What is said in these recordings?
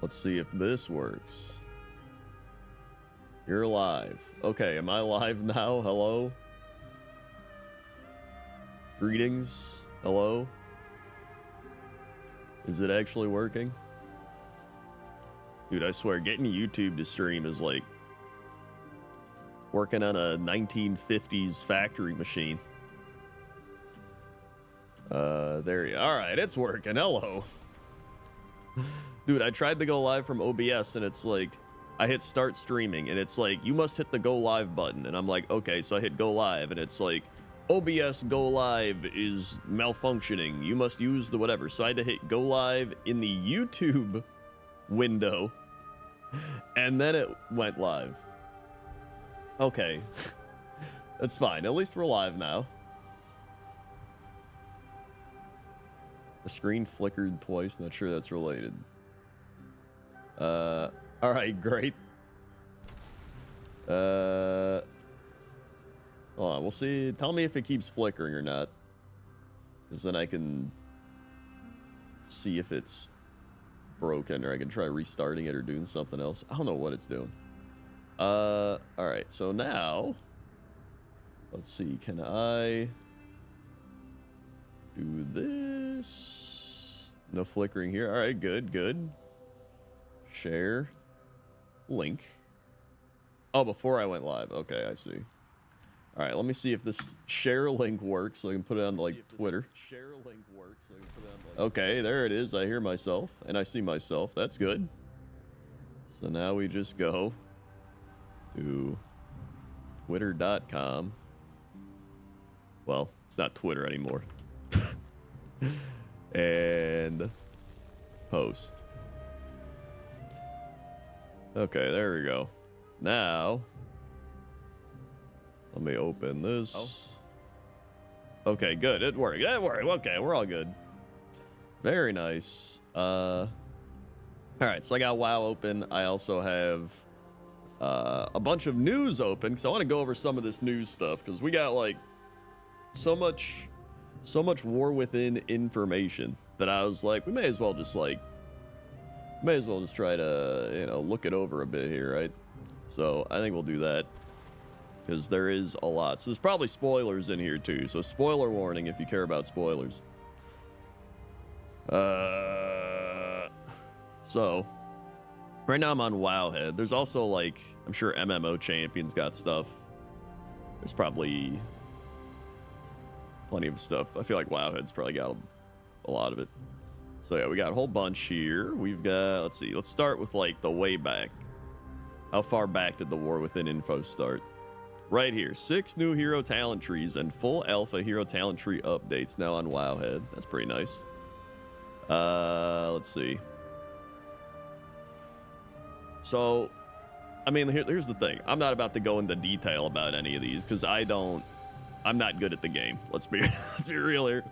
Let's see if this works. You're live. Okay, am I live now? Hello? Greetings. Hello? Is it actually working? Dude, I swear, getting YouTube to stream is like working on a 1950s factory machine. There you are. All right, it's working. Hello. Dude, I tried to go live from OBS and it's like, I hit start streaming and it's like, you must hit the go live button. And I'm like, okay, so I hit go live and it's like, OBS go live is malfunctioning. You must use the whatever. So I had to hit go live in the YouTube window and then it went live. Okay, that's fine. At least we're live now. The screen flickered twice. Not sure that's related. All right, great. Hold on, we'll see. Tell me if it keeps flickering or not, because then I can see if it's broken, or I can try restarting it or doing something else. I don't know what it's doing. All right, so now let's see. Can I do this? No flickering here. All right, good, good. Share link. Oh, before I went live. Okay, I see. All right, let me see if this share link works so I can put it on like Twitter. Okay, there it is. I hear myself and I see myself. That's good. So now we just go to twitter.com. Well, it's not Twitter anymore. And post. Okay, there we go. Now, let me open this. Oh. Okay, good. It worked. It worked. Okay, we're all good. Very nice. All right, so I got WoW open. I also have a bunch of news open because I want to go over some of this news stuff because we got like so much War Within information that I was like, we may as well just try to, you know, look it over a bit here, right? So I think we'll do that because there is a lot. So there's probably spoilers in here too. So spoiler warning if you care about spoilers. So right now I'm on Wowhead. There's also like, I'm sure MMO Champions got stuff. There's probably plenty of stuff. I feel like Wowhead's probably got a lot of it. So yeah, we got a whole bunch here. We've got, let's see, let's start with like the way back. How far back did the War Within info start? Right here, 6 new hero talent trees and full alpha hero talent tree updates now on Wowhead. That's pretty nice. Let's see. So, I mean, here's the thing. I'm not about to go into detail about any of these because I'm not good at the game. Let's be real here.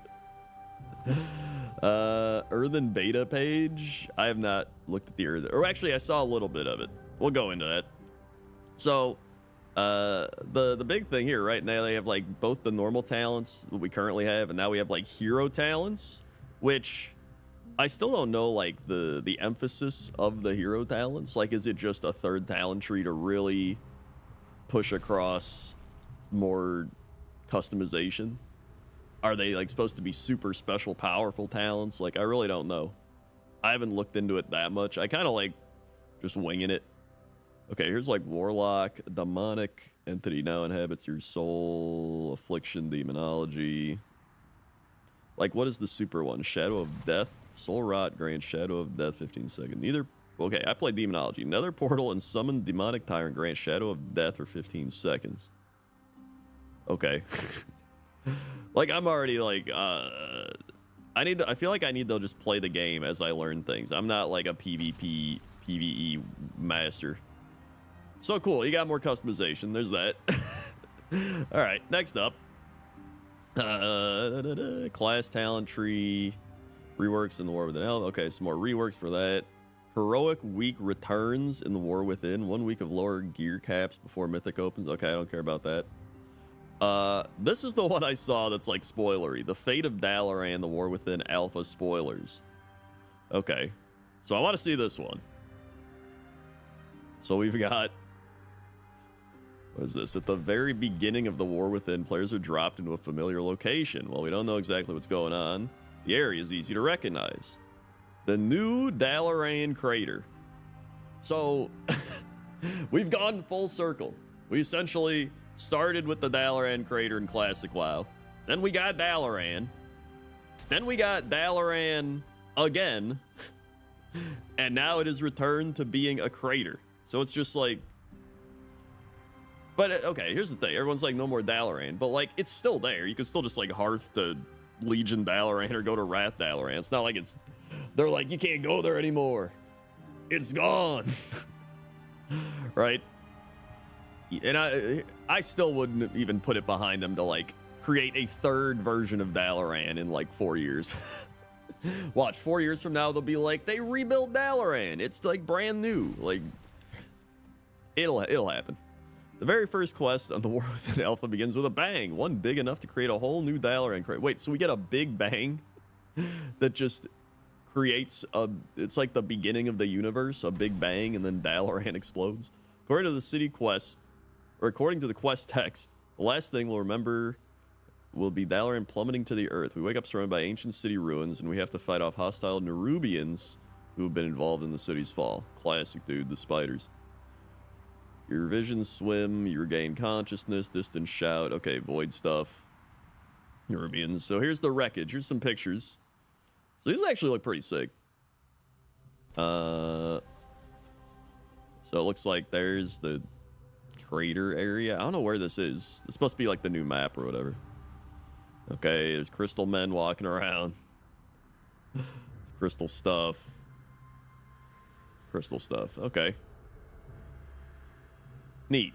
Earthen beta page. I have not looked at the Earthen, or actually I saw a little bit of it. We'll go into that. So, the big thing here right now, they have like both the normal talents that we currently have, and now we have like hero talents, which I still don't know like the emphasis of the hero talents. Like, is it just a third talent tree to really push across more customization? Are they like supposed to be super special powerful talents? Like, I really don't know. I haven't looked into it that much. I kind of like just winging it. Okay, here's like Warlock. Demonic entity now inhabits your soul. Affliction, demonology. Like, what is the super one? Shadow of Death. Soul Rot grants Shadow of Death 15 seconds. Neither. Okay, I played demonology. Nether portal and summon demonic tyrant grants Shadow of Death for 15 seconds. Okay. Like, I'm already like, I feel like I need to just play the game as I learn things. I'm not like a PvP, PvE master. So cool, you got more customization. There's that. All right, next up. Class talent tree. Reworks in the War Within. Okay, some more reworks for that. Heroic week returns in the War Within. 1 week of lower gear caps before Mythic opens. Okay, I don't care about that. This is the one I saw that's like spoilery. The Fate of Dalaran, the War Within alpha spoilers. Okay, so I want to see this one. So we've got, what is this? At the very beginning of the War Within, players are dropped into a familiar location. Well, we don't know exactly what's going on. The area is easy to recognize. The New Dalaran Crater. So, we've gone full circle. We essentially started with the Dalaran Crater in Classic WoW. Then we got Dalaran. Then we got Dalaran again. And now it has returned to being a crater. So it's just like... But, okay, here's the thing. Everyone's like, no more Dalaran. But, like, it's still there. You can still just, like, hearth to Legion Dalaran or go to Wrath Dalaran. It's not like it's... They're like, you can't go there anymore. It's gone. Right? And I still wouldn't even put it behind them to, like, create a third version of Dalaran in, like, 4 years. Watch, 4 years from now, they'll be like, they rebuilt Dalaran. It's, like, brand new. Like, it'll happen. The very first quest on the War Within Alpha begins with a bang. One big enough to create a whole new Dalaran crate. Wait, so we get a big bang that just creates a... It's like the beginning of the universe, a big bang, and then Dalaran explodes. According to the city quest, or according to the quest text, the last thing we'll remember will be Dalaran plummeting to the earth. We wake up surrounded by ancient city ruins, and we have to fight off hostile Nerubians who have been involved in the city's fall. Classic, dude, the spiders. Your visions swim, you regain consciousness, distant shout. Okay, void stuff. Nerubians. So here's the wreckage. Here's some pictures. So these actually look pretty sick. So it looks like there's the crater area. I don't know where this is. This must be like the new map or whatever. Okay, there's crystal men walking around. Crystal stuff. Crystal stuff. Okay. Neat.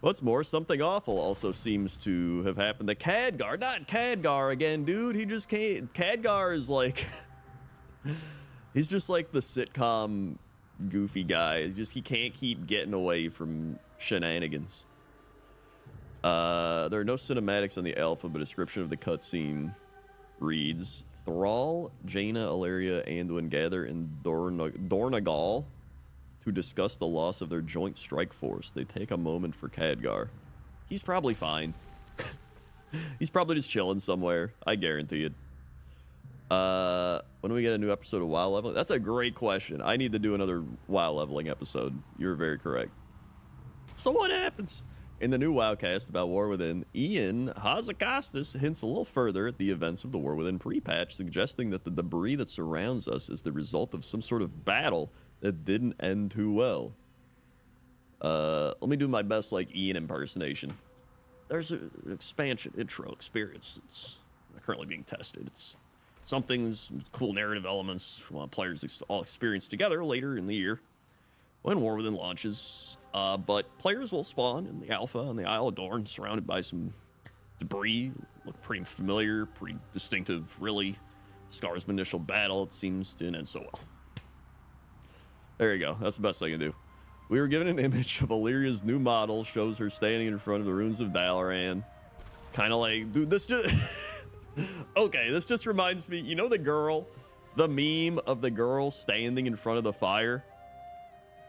What's more, something awful also seems to have happened to Khadgar. Not Khadgar again, dude. He just can't... Khadgar is like... He's just like the sitcom goofy guy. He can't keep getting away from shenanigans. There are no cinematics on the alpha, but a description of the cutscene reads: Thrall, Jaina, Ilaria, Anduin gather in Dornagal to discuss the loss of their joint strike force. They take a moment for Khadgar. He's probably fine. He's probably just chilling somewhere. I guarantee it. When do we get a new episode of WoW Leveling? That's a great question. I need to do another WoW Leveling episode. You're very correct. So what happens? In the new WoWcast about War Within, Ian Hazacostas hints a little further at the events of the War Within pre-patch, suggesting that the debris that surrounds us is the result of some sort of battle that didn't end too well. Let me do my best, like, Ian impersonation. There's an expansion intro experience. It's currently being tested. It's something's cool narrative elements we want players all experience together later in the year when War Within launches. But players will spawn in the alpha on the Isle of Dorn, surrounded by some debris. Look pretty familiar, pretty distinctive, really. Scar's initial battle, it seems to end so well. There you go. That's the best I can do. We were given an image of Illyria's new model. Shows her standing in front of the ruins of Dalaran. Kind of like, dude, this just... Okay, this just reminds me, you know the girl? The meme of the girl standing in front of the fire?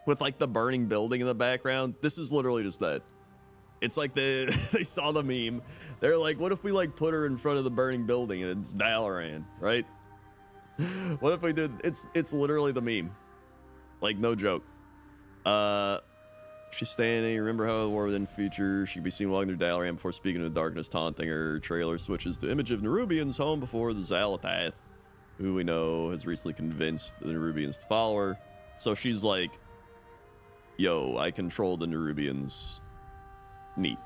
With, like, the burning building in the background? This is literally just that. It's like they saw the meme. They're like, what if we, like, put her in front of the burning building and it's Dalaran, right? What if we did... It's literally the meme. Like, no joke. She's standing. Remember how the War Within feature? She can be seen walking through Dalaran before speaking to the darkness, taunting her. Trailer switches to image of Nerubians home before the Xal'atath, who we know has recently convinced the Nerubians to follow her. So she's like, yo, I control the Nerubians. Neat.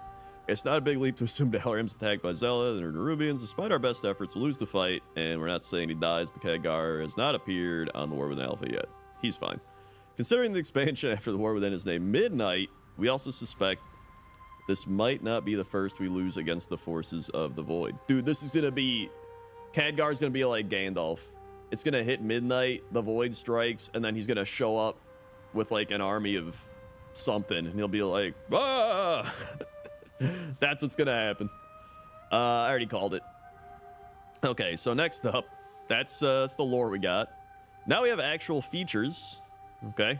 It's not a big leap to assume Dalaran's attacked by Xela and her Nerubians. Despite our best efforts, we'll lose the fight, and we're not saying he dies, but Khadgar has not appeared on the War Within Alpha yet. He's fine. Considering the expansion after the War Within is named Midnight, we also suspect this might not be the first we lose against the forces of the Void. Dude, this is gonna be... Khadgar's gonna be like Gandalf. It's gonna hit midnight, the Void strikes, and then he's gonna show up with like an army of something, and he'll be like, ah! That's what's gonna happen. I already called it. Okay, so next up, that's the lore we got. Now we have actual features. Okay.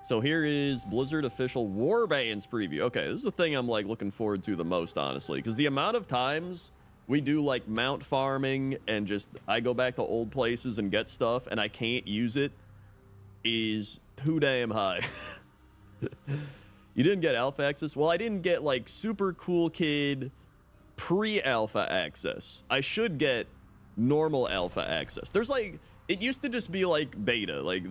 So here is Blizzard official Warbands preview. Okay, this is the thing I'm like looking forward to the most, honestly, because the amount of times we do like mount farming and just I go back to old places and get stuff and I can't use it is too damn high. You didn't get alpha access? Well, I didn't get like super cool kid pre-alpha access. I should get normal alpha access. There's like, it used to just be like beta, like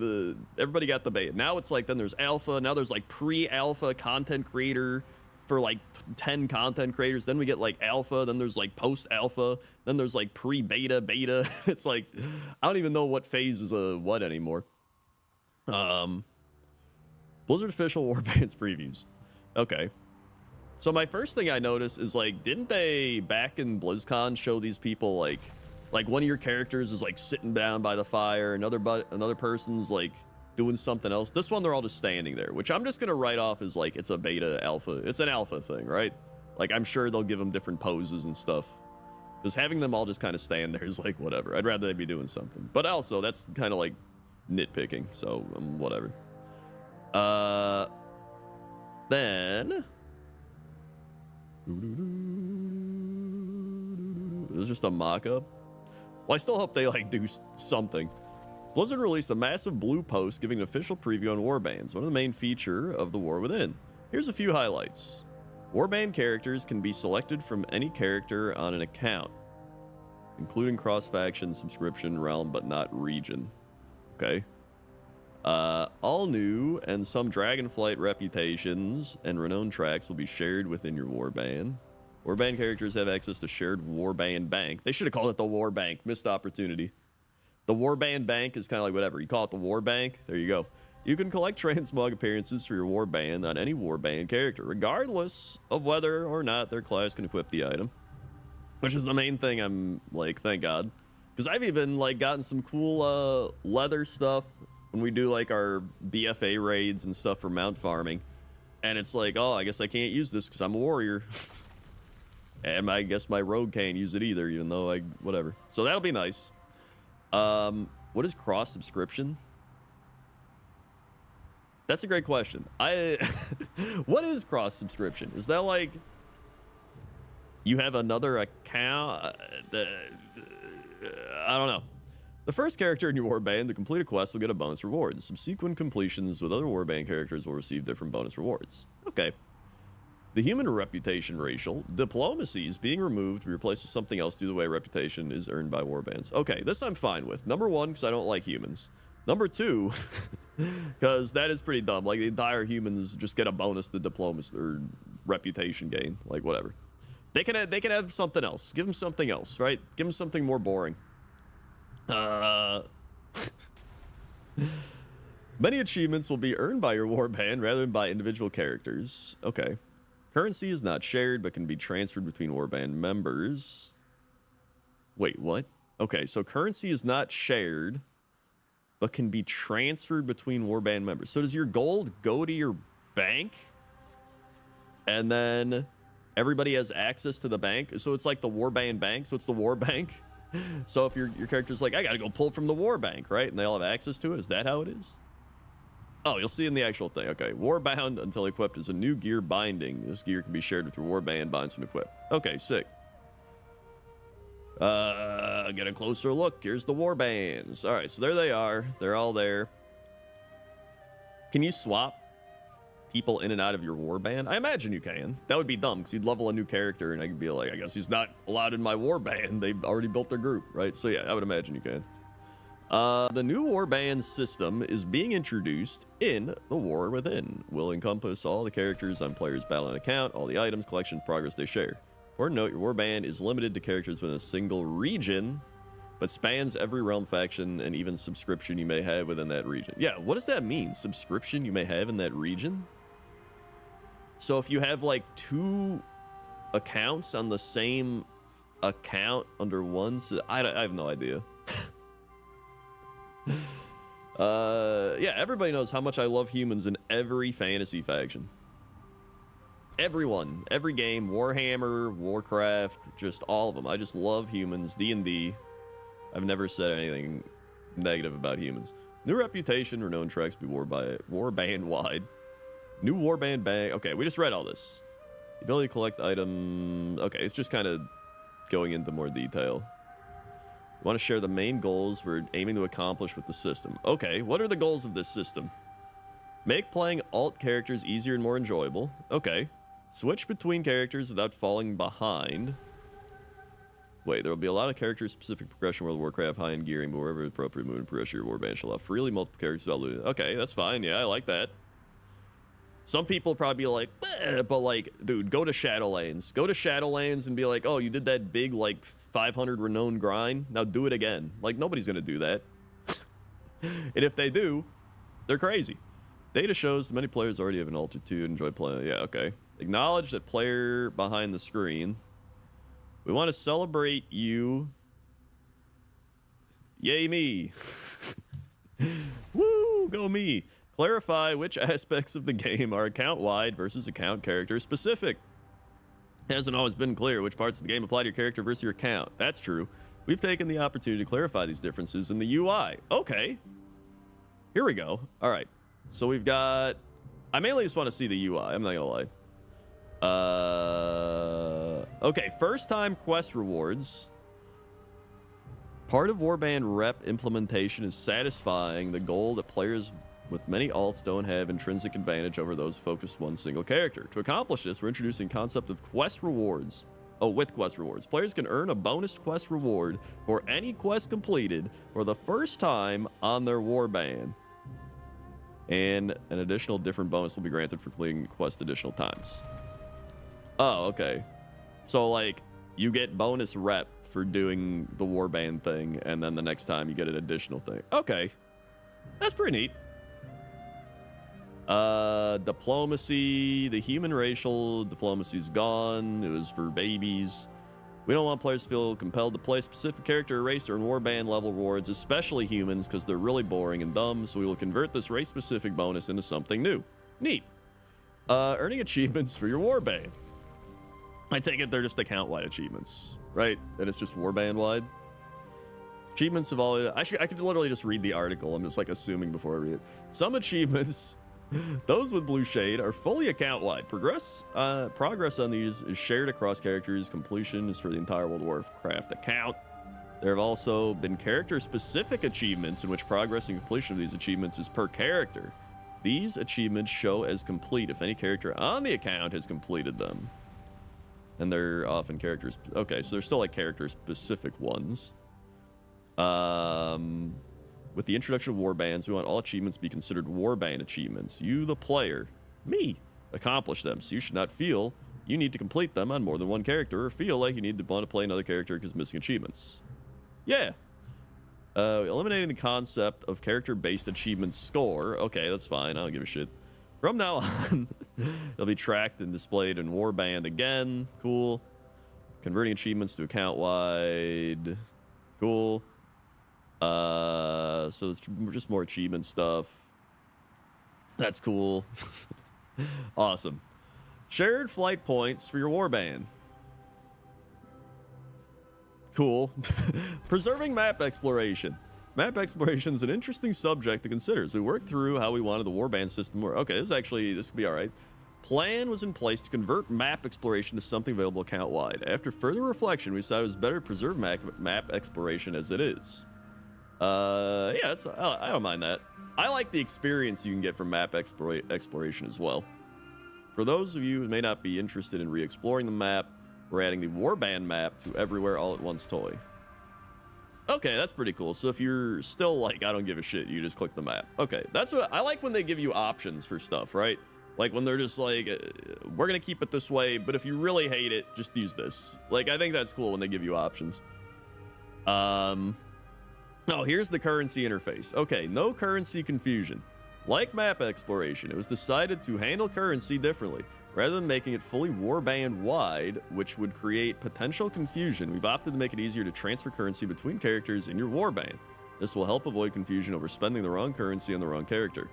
everybody got the beta. Now it's like, then there's alpha, now there's like pre-alpha content creator for like 10 content creators. Then we get like alpha, then there's like post-alpha, then there's like pre-beta, beta. It's like, I don't even know what phase is what anymore. Blizzard official Warbands previews. Okay. So my first thing I noticed is like, didn't they back in BlizzCon show these people like one of your characters is like sitting down by the fire, another person's like doing something else. This one, they're all just standing there, which I'm just gonna write off as like it's a beta alpha. It's an alpha thing, right? Like I'm sure they'll give them different poses and stuff. Because having them all just kind of stand there is like whatever. I'd rather they be doing something. But also that's kind of like nitpicking, so whatever. Then it was just a mock-up. Well, I still hope they like do something. Blizzard released a massive blue post giving an official preview on Warbands, one of the main feature of the War Within. Here's a few highlights. Warband characters can be selected from any character on an account, including cross-faction, subscription, realm, but not region. Okay. All new and some Dragonflight reputations and renowned tracks will be shared within your Warband. Warband characters have access to shared Warband Bank. They should have called it the War Bank. Missed opportunity. The Warband Bank is kind of like whatever. You call it the War Bank. There you go. You can collect transmog appearances for your Warband on any Warband character, regardless of whether or not their class can equip the item. Which is the main thing I'm like, thank God. Because I've even like gotten some cool leather stuff when we do like our BFA raids and stuff for mount farming. And it's like, oh, I guess I can't use this because I'm a warrior. And I guess my rogue can't use it either, even though whatever. So that'll be nice. What is cross subscription? That's a great question. What is cross subscription? Is that like you have another account? I don't know. The first character in your Warband to complete a quest will get a bonus reward. Subsequent completions with other Warband characters will receive different bonus rewards. Okay. The human reputation racial diplomacy is being removed to be replaced with something else due to the way reputation is earned by warbands. Okay, this I'm fine with. Number one, because I don't like humans. Number two, because that is pretty dumb. Like the entire humans just get a bonus to diplomacy or reputation gain. Like whatever. They can have something else. Give them something else, right? Give them something more boring. Many achievements will be earned by your warband rather than by individual characters. Okay. Currency is not shared, but can be transferred between warband members. Wait, what? Okay, so currency is not shared, but can be transferred between warband members. So does your gold go to your bank? And then everybody has access to the bank? So it's like the warband bank, so it's the war bank? So if your character's like, I gotta go pull from the war bank, right? And they all have access to it? Is that how it is? Oh, you'll see in the actual thing. Okay, Warbound until equipped is a new gear binding. This gear can be shared with your Warband binds when equipped. Okay, sick. Get a closer look. Here's the Warbands. All right, so there they are. They're all there. Can you swap people in and out of your Warband? I imagine you can. That would be dumb because you'd level a new character and I could be like, I guess he's not allowed in my Warband. They've already built their group, right? So yeah, I would imagine you can. The new Warband system is being introduced in The War Within. Will encompass all the characters on players' battle account, all the items, collection, progress they share. Important note, your Warband is limited to characters within a single region, but spans every realm, faction, and even subscription you may have within that region. Yeah, what does that mean? Subscription you may have in that region? So if you have like 2 accounts on the same account under one, I have no idea. Yeah, everybody knows how much I love humans in every fantasy faction. Everyone, every game, Warhammer, Warcraft, just all of them. I just love humans. D&D. I've never said anything negative about humans. New reputation, renowned tracks be warband wide. New warband bag. Okay, we just read all this. The ability to collect item. Okay, it's just kind of going into more detail. We want to share the main goals we're aiming to accomplish with the system. Okay, what are the goals of this system? Make playing alt characters easier and more enjoyable. Okay. Switch between characters without falling behind. Wait, there will be a lot of character-specific progression in World of Warcraft, high-end gearing, but wherever appropriate movement progression, your warband shall have freely multiple characters without losing. Okay, that's fine. Yeah, I like that. Some people probably be like, but like, dude, go to Shadowlands. Go to Shadowlands and be like, oh, you did that big, like, 500 renowned grind. Now do it again. Like, nobody's going to do that. And if they do, they're crazy. Data shows many players already have an altitude, enjoy playing. Yeah, okay. Acknowledge that player behind the screen. We want to celebrate you. Yay me. Woo, go me. Clarify which aspects of the game are account-wide versus account character-specific. It hasn't always been clear which parts of the game apply to your character versus your account. That's true. We've taken the opportunity to clarify these differences in the UI. Okay. Here we go. All right. So we've got... I mainly just want to see the UI. I'm not going to lie. Okay. First-time quest rewards. Part of Warband Rep implementation is satisfying the goal that players with many alts don't have intrinsic advantage over those focused one single character. To accomplish this, we're introducing concept of quest rewards. Oh, with quest rewards. Players can earn a bonus quest reward for any quest completed for the first time on their warband. And an additional different bonus will be granted for completing the quest additional times. Oh, okay. So, like, you get bonus rep for doing the warband thing, and then the next time you get an additional thing. Okay. That's pretty neat. Diplomacy. The human racial diplomacy's gone. It was for babies. We don't want players to feel compelled to play a specific character or race or in warband level rewards, especially humans, because they're really boring and dumb, so we will convert this race-specific bonus into something new. Neat. Earning achievements for your warband. I take it they're just account-wide achievements, right? And it's just warband-wide. Achievements have always... I could literally just read the article. I'm just, like, assuming before I read it. Some achievements... Those with blue shade are fully account-wide. Progress on these is shared across characters. Completion is for the entire World of Warcraft account. There have also been character-specific achievements in which progress and completion of these achievements is per character. These achievements show as complete if any character on the account has completed them. And they're often characters... Okay, so they're still like character-specific ones. With the introduction of warbands, we want all achievements to be considered warband achievements. You, the player, me, accomplish them. So you should not feel you need to complete them on more than one character or feel like you need to want to play another character because missing achievements. Yeah. Eliminating the concept of character-based achievement score. Okay, that's fine. I don't give a shit. From now on, they'll be tracked and displayed in warband again. Cool. Converting achievements to account-wide. Cool. So it's just more achievement stuff. That's cool. Awesome. Shared flight points for your warband. Cool. Preserving map exploration. Map exploration is an interesting subject to consider as we work through how we wanted the warband system to work. Okay, this could be all right. Plan was in place to convert map exploration to something available account-wide. After further reflection, we decided it was better to preserve map exploration as it is. Yeah, I don't mind that. I like the experience you can get from map exploration as well. For those of you who may not be interested in re-exploring the map, we're adding the warband map to Everywhere All at Once toy. Okay, that's pretty cool. So if you're still like, I don't give a shit, you just click the map. Okay, that's what I like when they give you options for stuff, right? Like when they're just like, we're gonna keep it this way, but if you really hate it, just use this. Like, I think that's cool when they give you options. Oh, here's the currency interface. Okay, no currency confusion. Like map exploration, it was decided to handle currency differently. Rather than making it fully warband wide, which would create potential confusion, we've opted to make it easier to transfer currency between characters in your warband. This will help avoid confusion over spending the wrong currency on the wrong character.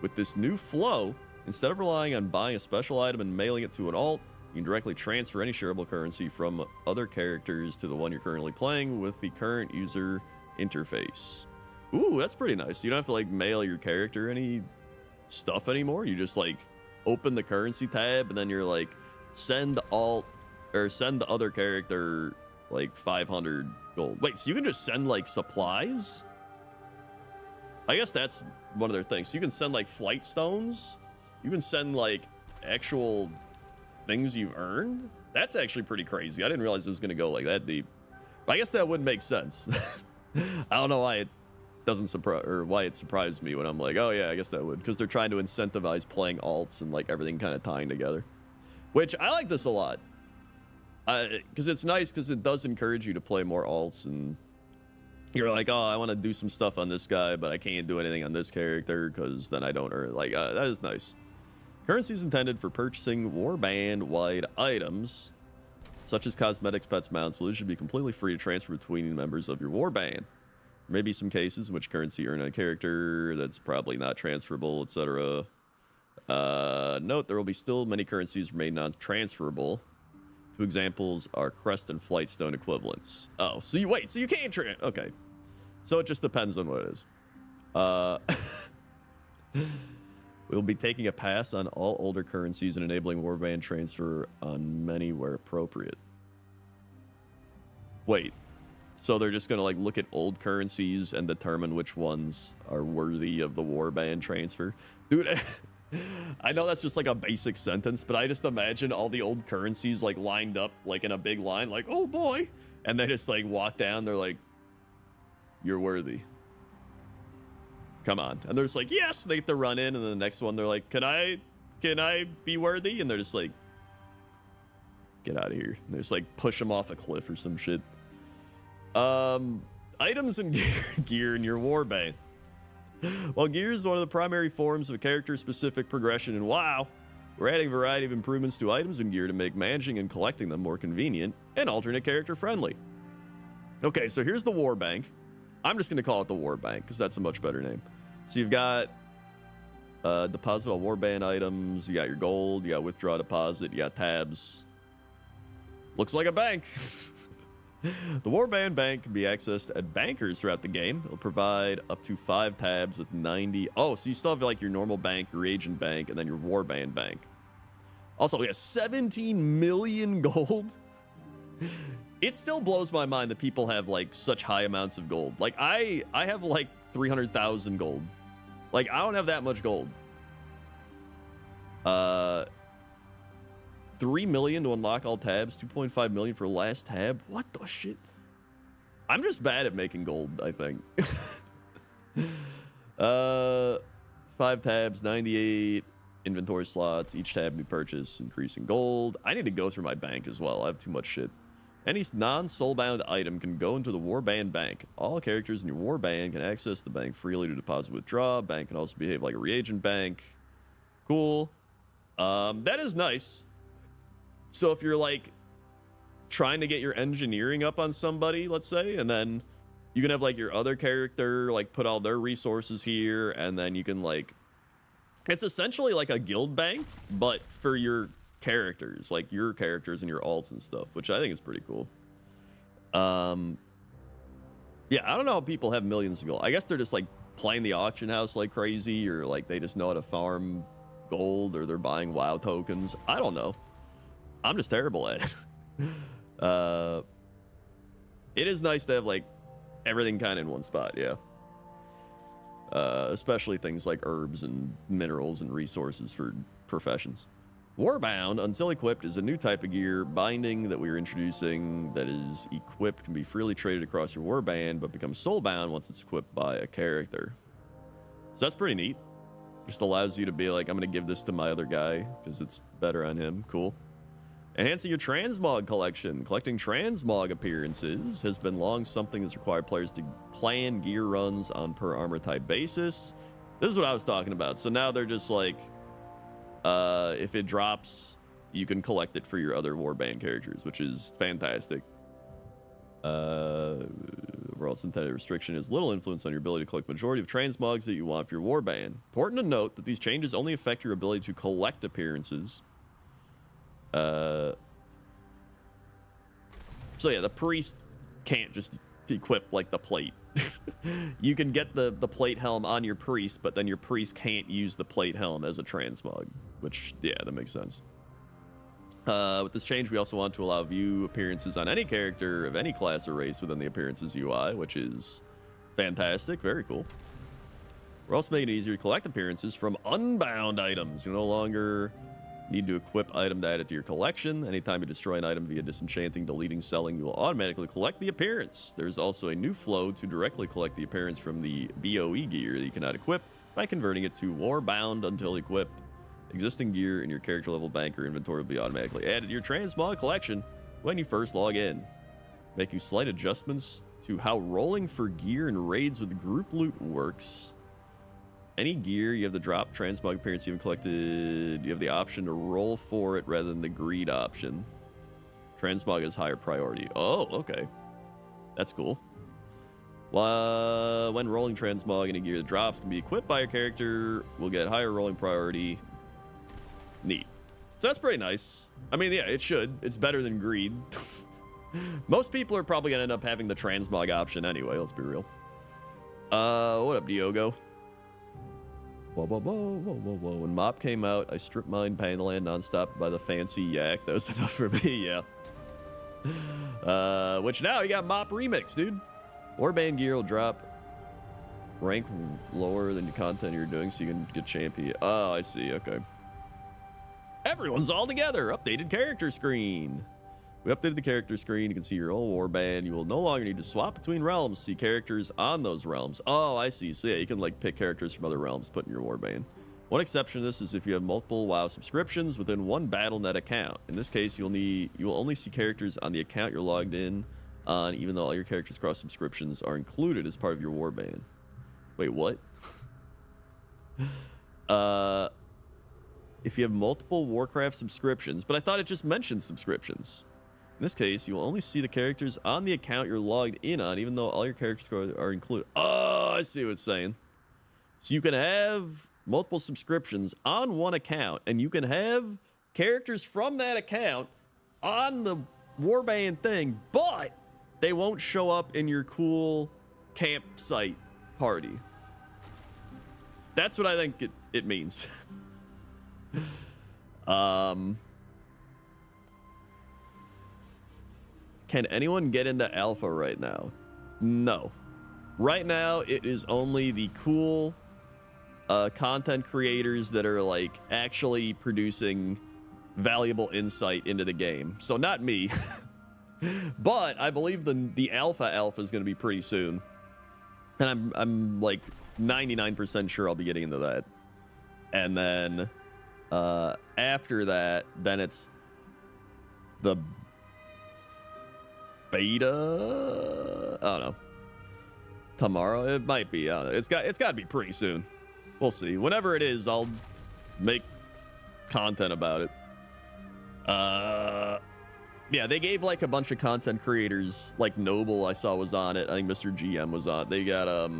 With this new flow, instead of relying on buying a special item and mailing it to an alt, you can directly transfer any shareable currency from other characters to the one you're currently playing with the current user interface. Ooh, that's pretty nice. You don't have to like mail your character any stuff anymore. You just like open the currency tab and then you're like send alt or send the other character like 500 gold. Wait, so you can just send like supplies? I guess that's one of their things. So you can send like flight stones. You can send like actual things you've earned. That's actually pretty crazy. I didn't realize it was going to go like that deep. But I guess that would make sense. I don't know why it doesn't surprise, or why it surprised me when I'm like, oh yeah, I guess that would, because they're trying to incentivize playing alts and like everything kind of tying together, which I like this a lot. Because it's nice because it does encourage you to play more alts, and you're like, oh, I want to do some stuff on this guy, but I can't do anything on this character because then I don't earn. Like, that is nice. Currency is intended for purchasing warband-wide items, such as cosmetics, pets, mounts. So it should be completely free to transfer between members of your warband. There may be some cases in which currency earned on a character that's probably not transferable, etc. Note, there will be still many currencies remain non-transferable. Two examples are crest and flight stone equivalents. Oh, so you wait, so you can't okay. So it just depends on what it is. We'll be taking a pass on all older currencies and enabling warband transfer on many where appropriate. Wait, so they're just gonna like look at old currencies and determine which ones are worthy of the warband transfer? Dude, I know that's just like a basic sentence, but I just imagine all the old currencies like lined up like in a big line, like, oh boy. And they just like walk down, they're like, you're worthy. Come on. And they're just like, yes, they get to run in, and then the next one they're like, can I be worthy? And they're just like, get out of here. And they just like push them off a cliff or some shit. Items and gear in your warband. While gear is one of the primary forms of character-specific progression in WoW, we're adding a variety of improvements to items and gear to make managing and collecting them more convenient and alternate character-friendly. Okay, so here's the Warbank. I'm just going to call it the Warbank because that's a much better name. So you've got deposit all warband items, you got your gold, you got withdraw deposit, you got tabs. Looks like a bank. The Warband Bank can be accessed at bankers throughout the game. It'll provide up to 5 tabs with 90. Oh, so you still have like your normal bank, your agent bank, and then your Warband Bank. Also, we have 17 million gold. It still blows my mind that people have like such high amounts of gold. Like I have like 300,000 gold. Like I don't have that much gold. 3 million to unlock all tabs, 2.5 million for last tab. What the shit? I'm just bad at making gold, I think. 5 tabs, 98 inventory slots. Each tab we purchase, increasing gold. I need to go through my bank as well. I have too much shit. Any non-soulbound item can go into the Warband Bank. All characters in your Warband can access the bank freely to deposit, withdraw. Bank can also behave like a reagent bank. Cool. That is nice. So if you're like trying to get your engineering up on somebody, let's say, and then you can have like your other character like put all their resources here, and then you can like, it's essentially like a guild bank, but for your characters, like your characters and your alts and stuff, which I think is pretty cool. Yeah, I don't know how people have millions of gold. I guess they're just like playing the auction house like crazy, or like they just know how to farm gold, or they're buying WoW tokens. I don't know. I'm just terrible at it. It is nice to have like everything kind of in one spot, yeah. Especially things like herbs and minerals and resources for professions. Warbound, until equipped, is a new type of gear binding that we are introducing that is equipped, can be freely traded across your warband, but becomes soulbound once it's equipped by a character. So that's pretty neat. Just allows you to be like, I'm going to give this to my other guy because it's better on him. Cool. Enhancing your transmog collection. Collecting transmog appearances has been long something that's required players to plan gear runs on per armor type basis. This is what I was talking about. So now they're just like, if it drops, you can collect it for your other warband characters, which is fantastic. Overall synthetic restriction has little influence on your ability to collect majority of transmogs that you want for your warband. Important to note that these changes only affect your ability to collect appearances. So yeah, the priest can't just equip like the plate you can get the plate helm on your priest, but then your priest can't use the plate helm as a transmog, which, yeah, that makes sense. With this change, we also want to allow view appearances on any character of any class or race within the appearances UI, which is fantastic. Very cool. We're also making it easier to collect appearances from unbound items. You no longer need to equip item to add it to your collection. Anytime you destroy an item via disenchanting, deleting, selling, you will automatically collect the appearance. There's also a new flow to directly collect the appearance from the BOE gear that you cannot equip by converting it to warbound until equipped. Existing gear in your character level bank or inventory will be automatically added to your transmog collection when you first log in. Making slight adjustments to how rolling for gear and raids with group loot works. Any gear you have the drop transmog appearance you haven't collected, you have the option to roll for it rather than the greed option. Transmog is higher priority. Oh, okay. That's cool. When rolling transmog, any gear that drops can be equipped by your character will get higher rolling priority. Neat. So that's pretty nice. I mean, yeah, it should. It's better than greed. Most people are probably gonna end up having the transmog option anyway, let's be real. What up, Diogo? Whoa, whoa, whoa, whoa, whoa, whoa. When Mop came out, I stripped mine Pandaland nonstop by the fancy yak. That was enough for me, yeah. Which now you got Mop Remix, dude. Warband gear will drop rank lower than the content you're doing so you can get champion. Oh, I see, okay. Everyone's all together. Updated character screen. We updated the character screen. You can see your own warband. You will no longer need to swap between realms to see characters on those realms. Oh, I see. So yeah, you can like pick characters from other realms, put in your warband. One exception to this is if you have multiple WoW subscriptions within one BattleNet account. In this case, you will only see characters on the account you're logged in on, even though all your characters cross subscriptions are included as part of your warband. Wait, what? If you have multiple Warcraft subscriptions, but I thought it just mentioned subscriptions. In this case, you will only see the characters on the account you're logged in on, even though all your characters are included. Oh, I see what it's saying. So you can have multiple subscriptions on one account, and you can have characters from that account on the warband thing, but they won't show up in your cool campsite party. That's what I think it means. Can anyone get into alpha right now? No. Right now, it is only the cool content creators that are like actually producing valuable insight into the game. So not me. But I believe the alpha is going to be pretty soon. And I'm like 99% sure I'll be getting into that. And then after that, then it's the beta. I don't know. Tomorrow it might be. I don't know. It's got to be pretty soon. We'll see. Whenever it is, I'll make content about it. Yeah, they gave like a bunch of content creators, like Noble I saw was on it. I think Mr. GM was on. They got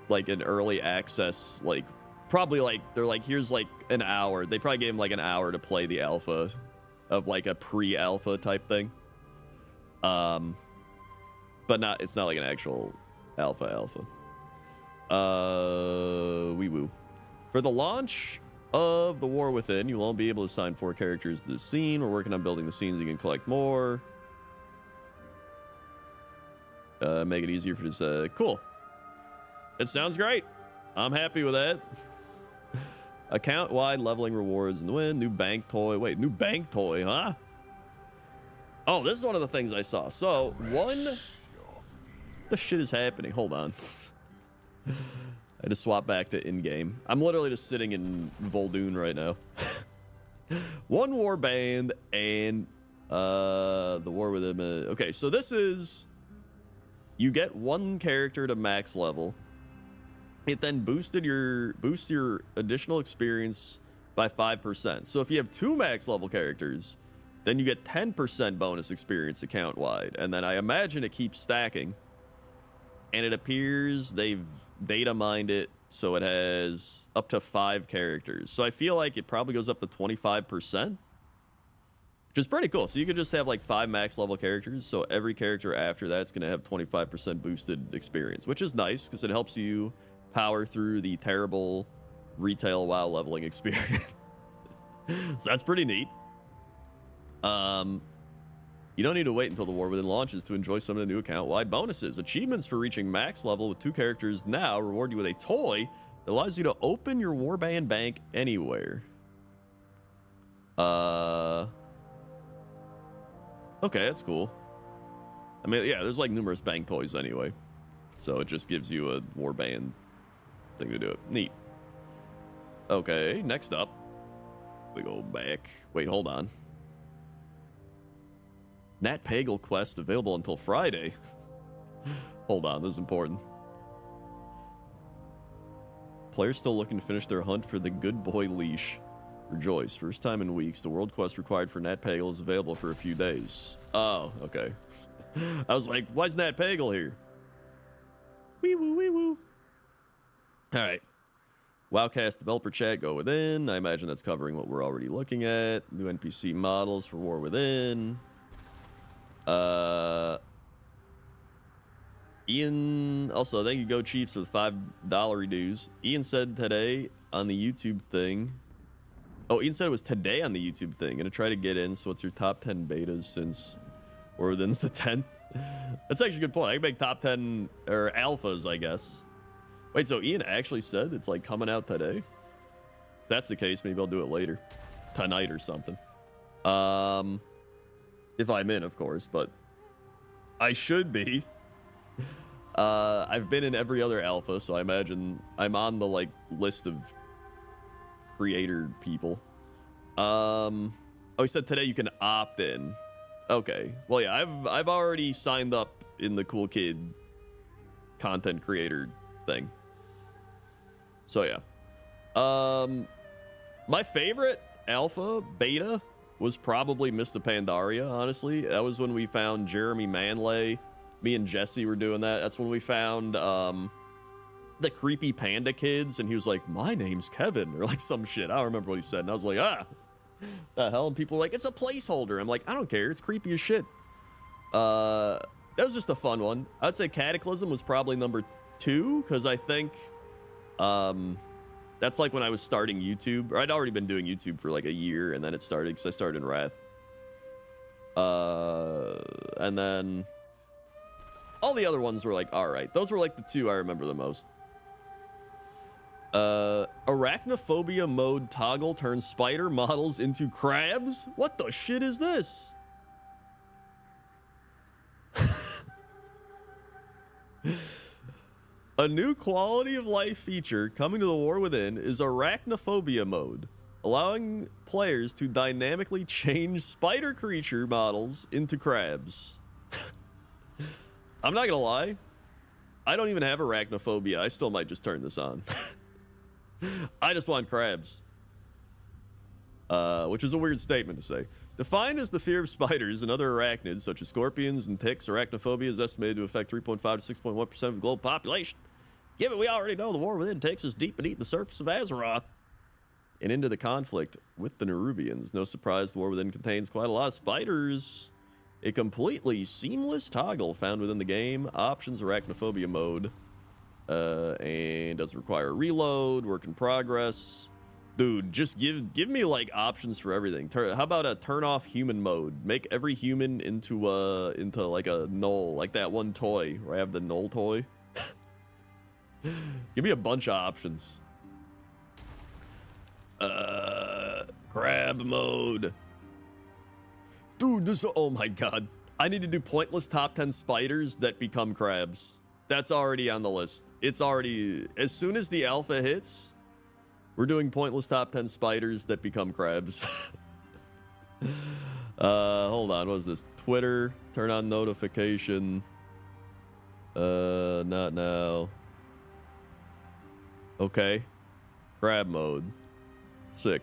like an early access, like probably like they're like, here's like an hour. They probably gave him like an hour to play the alpha of like a pre-alpha type thing. But it's not like an actual alpha. Wee woo. For the launch of the War Within, you will only be able to assign 4 characters to the scene. We're working on building the scenes. You can collect more. Make it easier for this. Cool. It sounds great. I'm happy with that. Account-wide leveling rewards in the win. New bank toy. Wait, new bank toy, huh? Oh, this is one of the things I saw. So, what the shit is happening? Hold on. I had to swap back to in-game. I'm literally just sitting in Vol'dun right now. One warband and the war with him. Okay, so this is... You get one character to max level. It then boosts your additional experience by 5%. So if you have 2 max level characters, then you get 10% bonus experience account-wide. And then I imagine it keeps stacking. And it appears they've data mined it so it has up to 5 characters. So I feel like it probably goes up to 25%. which is pretty cool. So you could just have like 5 max level characters. So every character after that's going to have 25% boosted experience, which is nice because it helps you power through the terrible retail WoW leveling experience. So that's pretty neat. You don't need to wait until the War Within launches to enjoy some of the new account-wide bonuses. Achievements for reaching max level with 2 characters now reward you with a toy that allows you to open your Warband bank anywhere. Okay, that's cool. I mean, yeah, there's like numerous bank toys anyway. So it just gives you a Warband thing to do it. Neat. Okay, next up. We go back. Wait, hold on. Nat Pagle quest available until Friday. Hold on, this is important. Players still looking to finish their hunt for the good boy leash. Rejoice, first time in weeks, the world quest required for Nat Pagle is available for a few days. Oh, okay. I was like, why is Nat Pagle here? Wee woo, wee woo. Alright. Wowcast developer chat, go within. I imagine that's covering what we're already looking at. New NPC models for War Within. Ian, also thank you Go Chiefs for the $5 dues. Ian said today on the YouTube thing. Oh, Ian said it was today on the YouTube thing. Gonna try to get in. So what's your top 10 betas since War Within's the 10th? That's actually a good point. I can make top 10 or alphas, I guess. Wait, so Ian actually said it's like coming out today? If that's the case, maybe I'll do it later. Tonight or something. If I'm in, of course, but I should be. I've been in every other alpha, so I imagine I'm on the like list of creator people. Oh, he said today you can opt in. Okay. Well, yeah, I've already signed up in the cool kid content creator thing. So yeah. My favorite alpha beta was probably Mr. Pandaria, honestly. That was when we found Jeremy Manley. Me and Jesse were doing that. That's when we found the creepy panda kids, and he was like, my name's Kevin, or like some shit. I don't remember what he said, and I was like, the hell? And people were like, it's a placeholder. I'm like, I don't care. It's creepy as shit. That was just a fun one. I'd say Cataclysm was probably number 2, because I think that's like when I was starting YouTube, or I'd already been doing YouTube for like a year, and then it started because I started in Wrath. And then all the other ones were like, all right. Those were like the 2 I remember the most. Arachnophobia mode toggle turns spider models into crabs? What the shit is this? A new quality of life feature coming to the War Within is Arachnophobia mode, allowing players to dynamically change spider creature models into crabs. I'm not gonna lie, I don't even have arachnophobia. I still might just turn this on. I just want crabs. Which is a weird statement to say. Defined as the fear of spiders and other arachnids, such as scorpions and ticks, arachnophobia is estimated to affect 3.5 to 6.1% of the global population. Given we already know the War Within takes us deep beneath the surface of Azeroth and into the conflict with the Nerubians. No surprise, the War Within contains quite a lot of spiders. A completely seamless toggle found within the game. Options, arachnophobia mode. And doesn't require a reload, work in progress. Dude, just give me like options for everything. How about a turn off human mode? Make every human into like a gnoll, like that one toy where I have the gnoll toy. Give me a bunch of options. Crab mode. Dude, oh my god. I need to do pointless top 10 spiders that become crabs. That's already on the list. It's already, as soon as the alpha hits, we're doing pointless top 10 spiders that become crabs. Hold on, what is this? Twitter, turn on notification. Not now. Okay. Crab mode. Sick.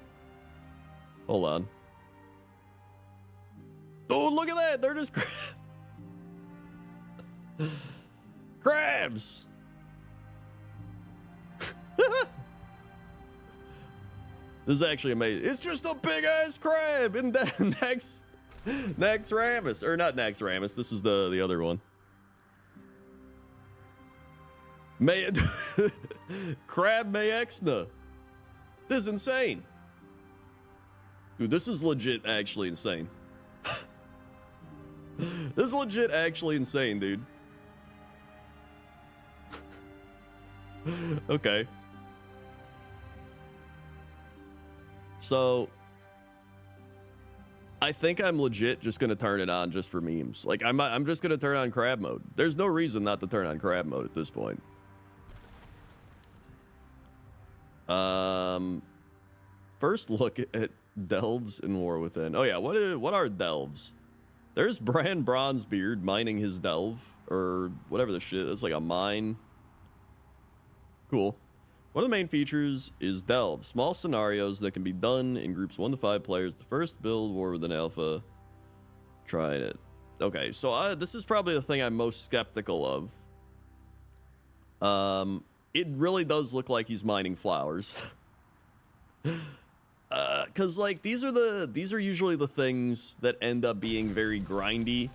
Hold on. Oh, look at that! They're just crabs! This is actually amazing. It's just a big ass crab in that next Naxxramas, or not Naxxramas. This is the other one. Crab Mayexna. This is insane. Dude, this is legit actually insane. This is legit actually insane, dude. Okay. So I think I'm legit just gonna turn it on just for memes. Like I'm just gonna turn on crab mode. There's no reason not to turn on crab mode at this point. First look at delves in War Within. Oh yeah, what are delves? There's Bran Bronzebeard mining his delve, or whatever the shit. It's like a mine. Cool. One of the main features is delves, small scenarios that can be done in groups 1 to 5 players. The first build War Within Alpha. Tried it. Okay, so this is probably the thing I'm most skeptical of. It really does look like he's mining flowers. Cause like these are usually the things that end up being very grindy.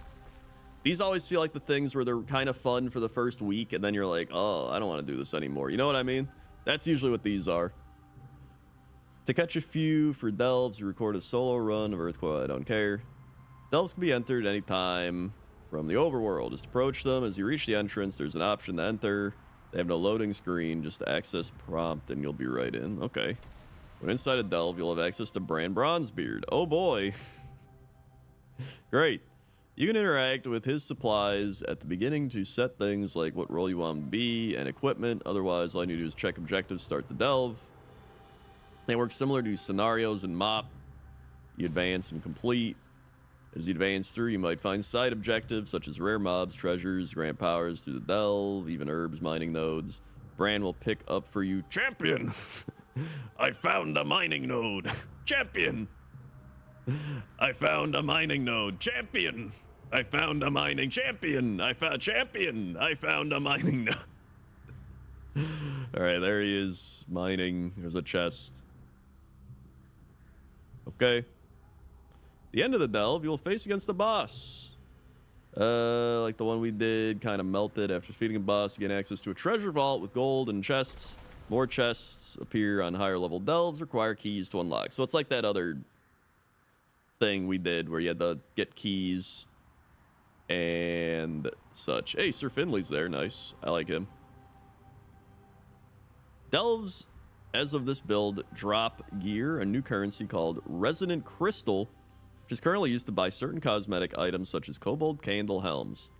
These always feel like the things where they're kind of fun for the first week, and then you're like, oh, I don't want to do this anymore. You know what I mean? That's usually what these are. To catch a few for delves, you record a solo run of Earthquake. I don't care. Delves can be entered anytime from the overworld. Just approach them. As you reach the entrance, there's an option to enter. They have no loading screen, just to access prompt, and you'll be right in. Okay. When inside a delve, you'll have access to Bran Bronzebeard. Oh boy. Great. You can interact with his supplies at the beginning to set things like what role you want him to be and equipment. Otherwise, all you need to do is check objectives, start the delve. They work similar to scenarios in MOP. You advance and complete. As you advance through, you might find side objectives such as rare mobs, treasures, grant powers through the delve, even herbs, mining nodes. Bran will pick up for you. Champion! I found a mining node. Champion! I found a mining node. Champion! I found a mining champion. I found champion. I found a mining node. All right, there he is mining. There's a chest. Okay. The end of the delve, you'll face against the boss. Like the one we did, kind of melted. After defeating a boss, you gain access to a treasure vault with gold and chests. More chests appear on higher level delves, require keys to unlock. So it's like that other thing we did where you had to get keys and such. Hey, Sir Finley's there. Nice. I like him. Delves, as of this build, drop gear, a new currency called Resonant Crystal, which is currently used to buy certain cosmetic items such as Kobold Candle Helms.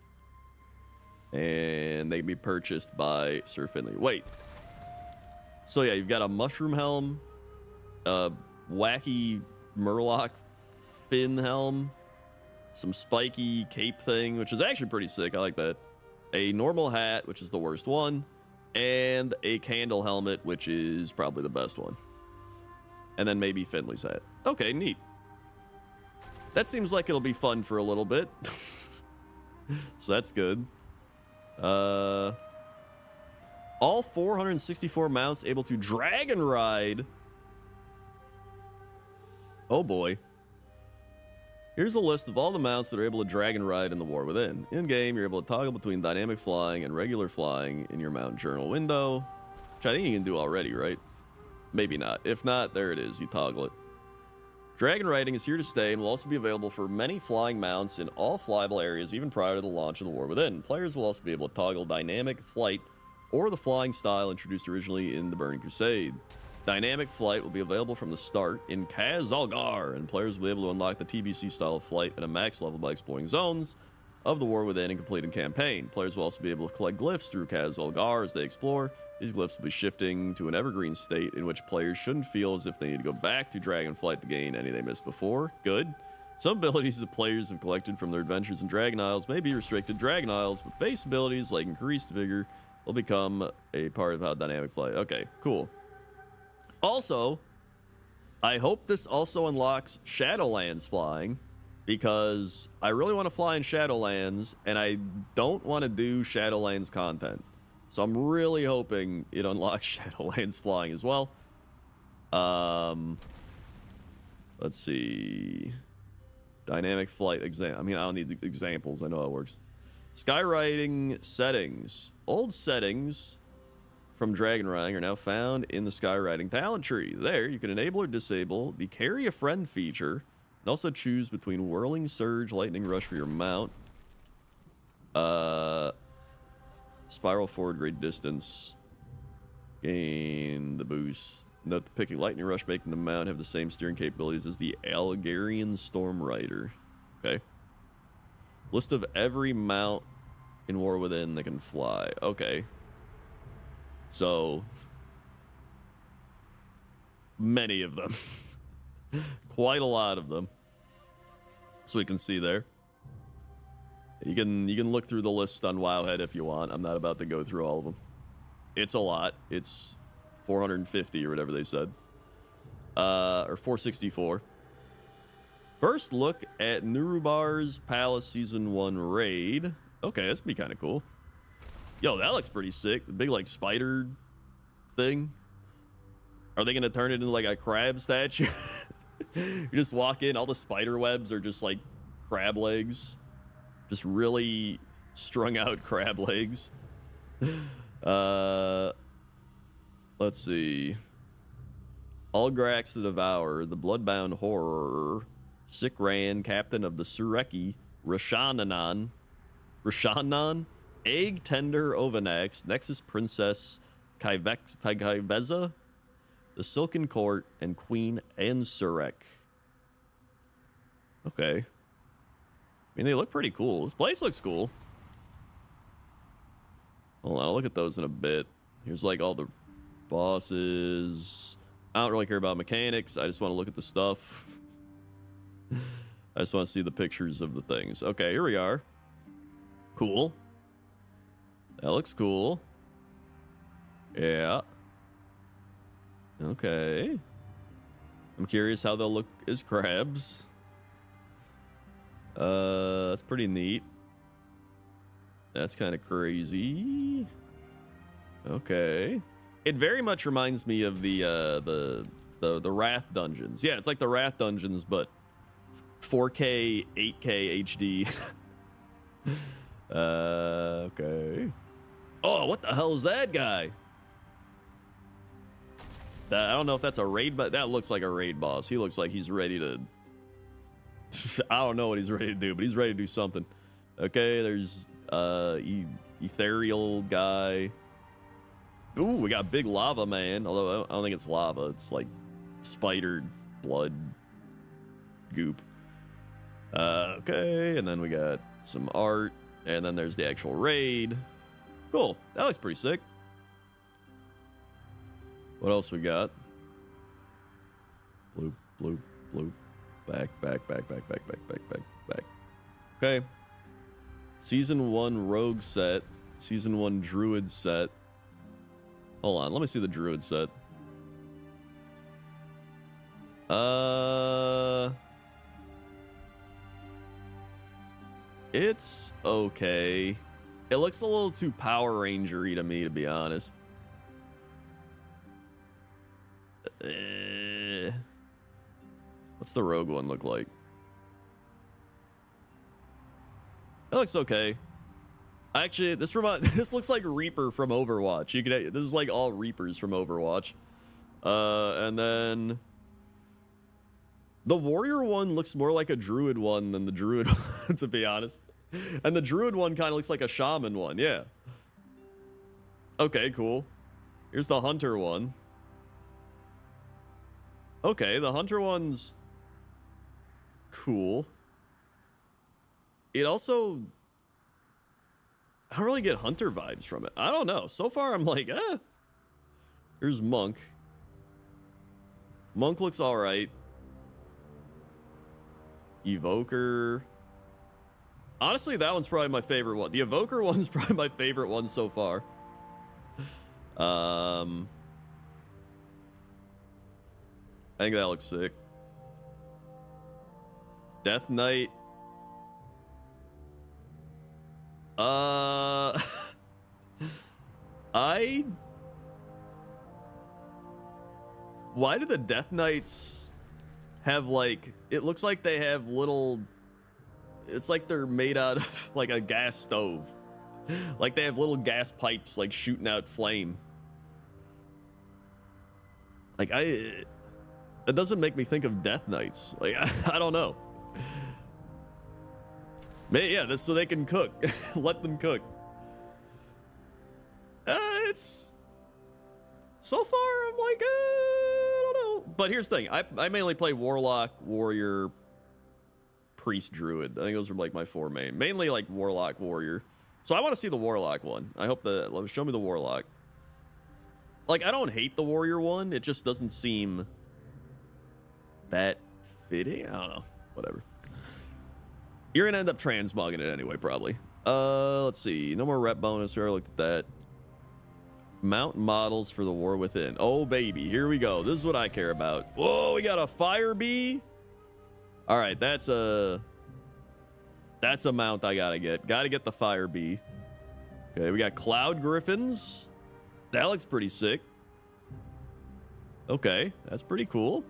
And they can be purchased by Sir Finley. Wait. So yeah, you've got a mushroom helm, a wacky Murloc fin helm, some spiky cape thing, which is actually pretty sick. I like that. A normal hat, which is the worst one, and a candle helmet, which is probably the best one. And then maybe Finley's hat. Okay, neat. That seems like it'll be fun for a little bit. So that's good. All 464 mounts able to dragon ride. Oh boy. Here's a list of all the mounts that are able to dragon ride in the War Within. In-game, you're able to toggle between dynamic flying and regular flying in your mount journal window, which I think you can do already, right? Maybe not. If not, there it is. You toggle it. Dragon riding is here to stay and will also be available for many flying mounts in all flyable areas even prior to the launch of the War Within. Players will also be able to toggle dynamic flight or the flying style introduced originally in the Burning Crusade. Dynamic flight will be available from the start in Kaz Algar, and players will be able to unlock the TBC style of flight at a max level by exploring zones of the War Within and completing campaign. Players will also be able to collect glyphs through Kaz Algar as they explore. These glyphs will be shifting to an evergreen state in which players shouldn't feel as if they need to go back to Dragonflight to gain any they missed before. Good. Some abilities that players have collected from their adventures in Dragon Isles may be restricted Dragon Isles, but base abilities like increased vigor will become a part of how dynamic flight. Okay, cool. Also, I hope this also unlocks Shadowlands flying, because I really want to fly in Shadowlands, and I don't want to do Shadowlands content. So I'm really hoping it unlocks Shadowlands flying as well. Let's see. Dynamic flight exam. I mean, I don't need the examples. I know how it works. Skywriting settings. Old settings from Dragon Riding are now found in the Skywriting talent tree. There, you can enable or disable the Carry a Friend feature, and also choose between Whirling Surge, Lightning Rush for your mount, Spiral Forward Great Distance, gain the boost. Note the picking Lightning Rush making the mount have the same steering capabilities as the Algarian Storm Rider. Okay. List of every mount in War Within that can fly. Okay. So, many of them. Quite a lot of them. So we can see there. You can look through the list on Wowhead if you want. I'm not about to go through all of them. It's a lot. It's 450 or whatever they said. Or 464. First look at Nurubar's Palace Season 1 raid. Okay, that's gonna be kind of cool. Yo, that looks pretty sick. The big, like, spider thing. Are they gonna turn it into, like, a crab statue? You just walk in, all the spider webs are just, like, crab legs. Just really strung out crab legs. Let's see. Ulgrax the Devourer, the Bloodbound Horror, Sikran, Captain of the Sureki, Rashanan, Egg Tender Ovanax, Nexus Princess Kaiveza, the Silken Court, and Queen Ansurek. Okay. I mean, they look pretty cool. This place looks cool. Hold on, I'll look at those in a bit. Here's like all the bosses. I don't really care about mechanics. I just want to look at the stuff. I just want to see the pictures of the things. Okay, here we are. Cool. That looks cool. Yeah. Okay. I'm curious how they'll look as crabs. That's pretty neat. That's kind of crazy. Okay. It very much reminds me of the Wrath dungeons. Yeah, it's like the Wrath dungeons, but 4K, 8K HD. Okay. Oh, what the hell is that guy? I don't know if that's a raid, but that looks like a raid boss. He looks like he's ready to... I don't know what he's ready to do, but he's ready to do something. Okay, there's ethereal guy. Ooh, we got big lava man. Although I don't think it's lava. It's like spider blood goop. Okay, and then we got some art. And then there's the actual raid. Cool. That looks pretty sick. What else we got? Bloop, bloop, bloop. Back. Okay. Season 1 rogue set. Season 1 druid set. Hold on, let me see the druid set. It's okay. It looks a little too Power Ranger-y to me, to be honest. What's the rogue one look like? It looks okay. Actually, this looks like Reaper from Overwatch. This is like all Reapers from Overwatch. And then the warrior one looks more like a druid one than the druid one, to be honest. And the druid one kind of looks like a shaman one, yeah. Okay, cool. Here's the hunter one. Okay, the hunter one's cool. It also... I don't really get hunter vibes from it. I don't know. So far, I'm like, eh. Here's Monk. Monk looks alright. Evoker. Honestly, that one's probably my favorite one. The Evoker one's probably my favorite one so far. I think that looks sick. Death Knight. Why do the Death Knights have, like, it looks like they have little it's like they're made out of like a gas stove. Like they have little gas pipes like shooting out flame. Like it doesn't make me think of Death Knights. Like I don't know. Yeah, that's so they can cook. Let them cook. It's so far I'm like I don't know. But here's the thing. I mainly play Warlock, Warrior, Priest, Druid. I think those are like my four main. Mainly like Warlock, Warrior. So I want to see the Warlock one. I hope that show me the Warlock. Like I don't hate the Warrior one. It just doesn't seem that fitting. I don't know. Whatever. You're gonna end up transmogging it anyway, probably. Let's see. No more rep bonus. We already looked at that. Mount models for the War Within. Oh baby, here we go. This is what I care about. Whoa, we got a Fire Bee. All right, that's a mount I gotta get. Gotta get the Fire Bee. Okay, we got Cloud Griffins. That looks pretty sick. Okay, that's pretty cool.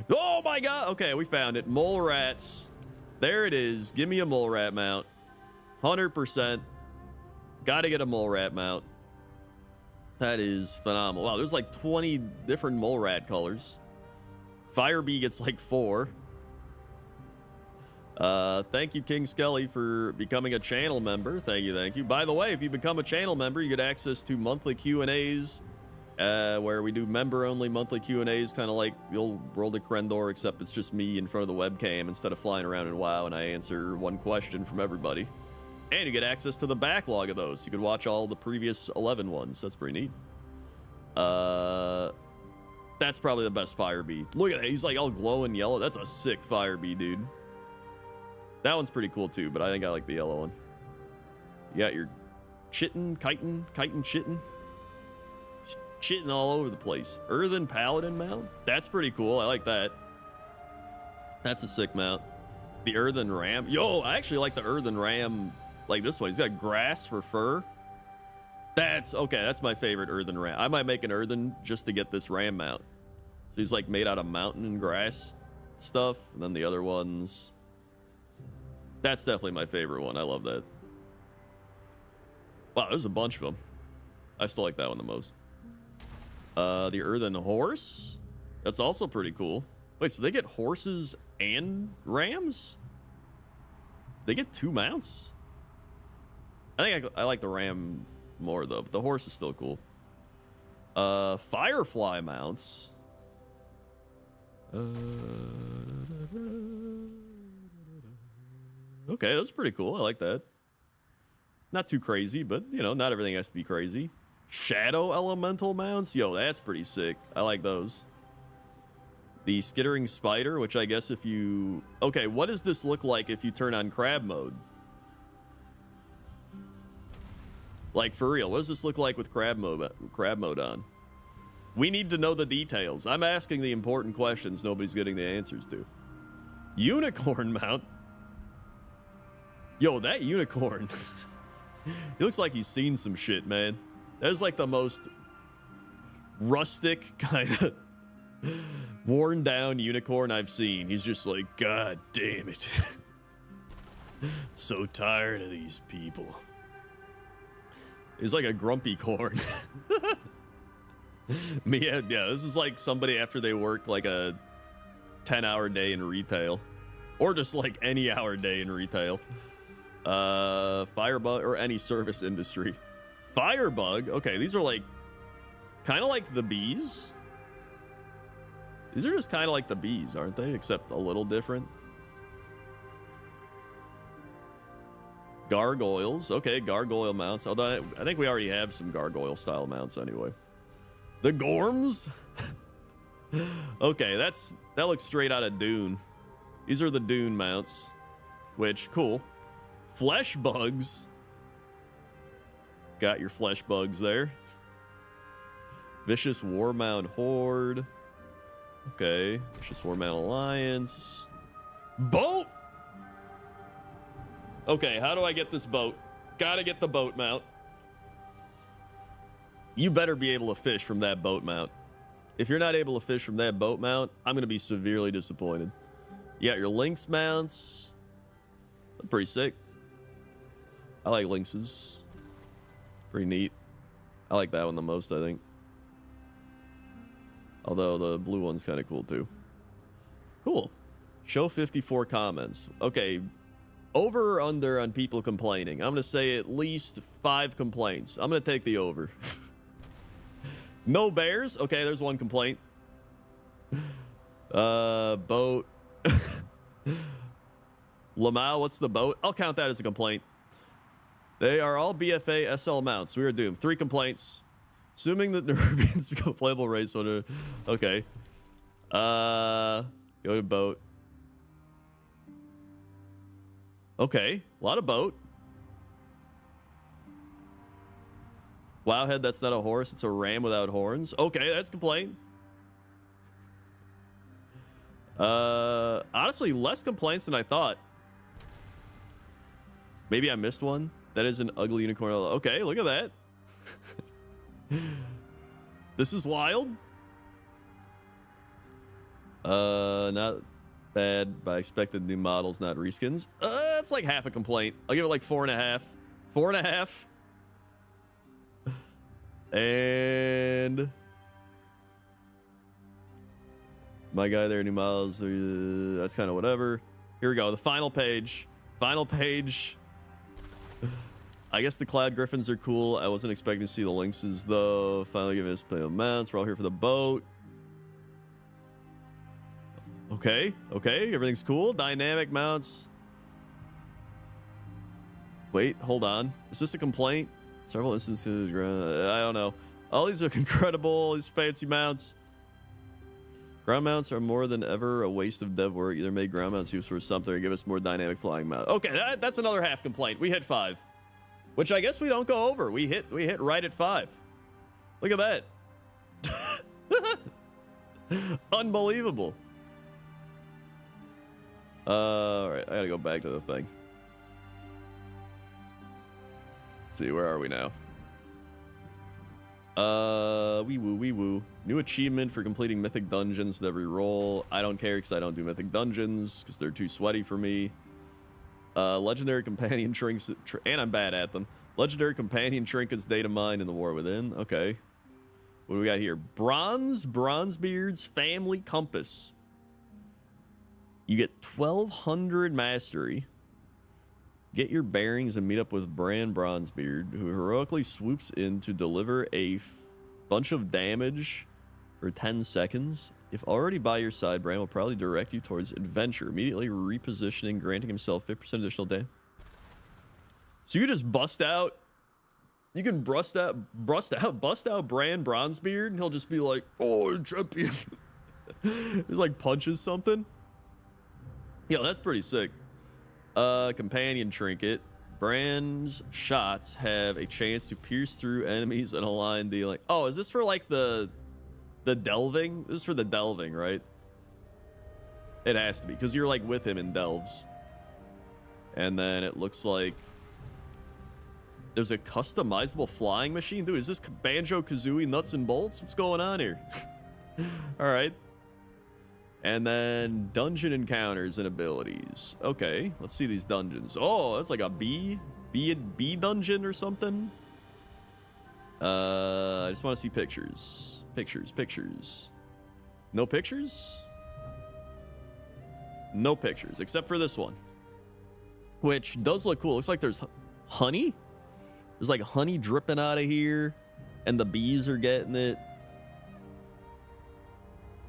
Oh my god. Okay, we found it. Mole Rats. There it is. Give me a Mole Rat mount. 100%. Gotta get a Mole Rat mount. That is phenomenal. Wow, there's like 20 different Mole Rat colors. Fire Bee gets like 4. Thank you, King Skelly, for becoming a channel member. Thank you. By the way, if you become a channel member, you get access to monthly Q&As, where we do member-only monthly Q&As, kind of like the old World of Krendor, except it's just me in front of the webcam instead of flying around in WoW, and I answer one question from everybody. And you get access to the backlog of those. You can watch all the previous 11 ones. That's pretty neat. That's probably the best Fire Bee. Look at that. He's like all glowing yellow. That's a sick Fire Bee, dude. That one's pretty cool too, but I think I like the yellow one. You got your chitin, chitin, chitting. Chitting all over the place. Earthen Paladin mount. That's pretty cool. I like that. That's a sick mount. The Earthen Ram. Yo, I actually like the Earthen Ram like this one. He's got grass for fur. That's okay. That's my favorite Earthen Ram. I might make an Earthen just to get this Ram mount. So he's like made out of mountain and grass stuff. And then the other ones. That's definitely my favorite one. I love that. Wow, there's a bunch of them. I still like that one the most. The Earthen Horse. That's also pretty cool. Wait, so they get horses and rams? They get 2 mounts? I think I like the ram more though, but the horse is still cool. Firefly mounts. Okay, that's pretty cool. I like that. Not too crazy, but you know, not everything has to be crazy. Shadow Elemental mounts. Yo, that's pretty sick. I like those. The Skittering Spider, which I guess if you... Okay, what does this look like if you turn on crab mode? Like, for real, what does this look like with crab mode on? We need to know the details. I'm asking the important questions nobody's getting the answers to. Unicorn mount? Yo, that unicorn. He looks like he's seen some shit, man. That is like the most rustic kind of worn down unicorn I've seen. He's just like, God damn it. So tired of these people. He's like a grumpy corn. Yeah, this is like somebody after they work like a 10-hour day in retail. Or just like any hour day in retail. Firebug or any service industry. Firebug. Okay, these are like kind of like the bees. These are just kind of like the bees, aren't they? Except a little different. Gargoyles. Okay, gargoyle mounts. Although I think we already have some gargoyle style mounts anyway. The Gorms. Okay, that looks straight out of Dune. These are the Dune mounts, which cool. Flesh bugs. Got your flesh bugs there. Vicious Warmount Horde. Okay, Vicious Warmount Alliance. Boat. Okay, how do I get this boat? Gotta get the boat mount. You better be able to fish from that boat mount. If you're not able to fish from that boat mount, I'm gonna be severely disappointed. You got your Lynx mounts. Pretty sick. I like lynxes. Pretty neat. I like that one the most, I think. Although the blue one's kind of cool too. Cool. Show 54 comments. Okay. Over or under on people complaining? I'm going to say at least 5 complaints. I'm going to take the over. No bears? Okay, there's one complaint. Boat. Lamau, what's the boat? I'll count that as a complaint. They are all BFA SL mounts. We are doomed. 3 complaints. Assuming that Nerubians become playable race order. Okay. Go to boat. Okay. A lot of boat. Wowhead, that's not a horse. It's a ram without horns. Okay, that's a complaint. Honestly, less complaints than I thought. Maybe I missed one. That is an ugly unicorn. Okay, look at that. This is wild. Not bad, but I expected new models, not reskins. That's like half a complaint. I'll give it like 4.5. 4.5. And my guy there, new models. That's kind of whatever. Here we go. The final page. Final page. I guess the Cloud Griffins are cool. I wasn't expecting to see the lynxes though. Finally giving us play mounts. We're all here for the boat. Okay, okay, everything's cool. Dynamic mounts. Wait, hold on. Is this a complaint? Several instances. I don't know. All these are incredible. These fancy mounts. Ground mounts are more than ever a waste of dev work. Either make ground mounts use for something or give us more dynamic flying mount. Okay, that's another half complaint. We hit 5. Which I guess we don't go over. We hit right at 5. Look at that. Unbelievable. All right, I gotta go back to the thing. Let's see, where are we now? Wee woo. New achievement for completing mythic dungeons with every roll. I don't care because I don't do mythic dungeons because they're too sweaty for me. Legendary companion trinkets, and I'm bad at them. Legendary companion trinkets, data mine in the War Within. Okay. What do we got here? Bronzebeard's family compass. You get 1200 mastery. Get your bearings and meet up with Bran Bronzebeard, who heroically swoops in to deliver a bunch of damage for 10 seconds. If already by your side, Bran will probably direct you towards adventure, immediately repositioning, granting himself 50% additional damage. So you just bust out. You can bust out Bran Bronzebeard, and he'll just be like, "Oh, champion." He like punches something. Yo, that's pretty sick. Companion trinket. Bran's shots have a chance to pierce through enemies and align dealing. Oh, is this for like the delving? This is for the delving, right? It has to be, because you're like with him in delves. And then it looks like there's a customizable flying machine. Dude, is this Banjo-Kazooie nuts and bolts? What's going on here? All right. And then dungeon encounters and abilities. Okay, let's see these dungeons. Oh, that's like a bee dungeon or something. I just want to see pictures. Pictures. No pictures? No pictures, except for this one, which does look cool. Looks like there's honey. There's like honey dripping out of here, and the bees are getting it.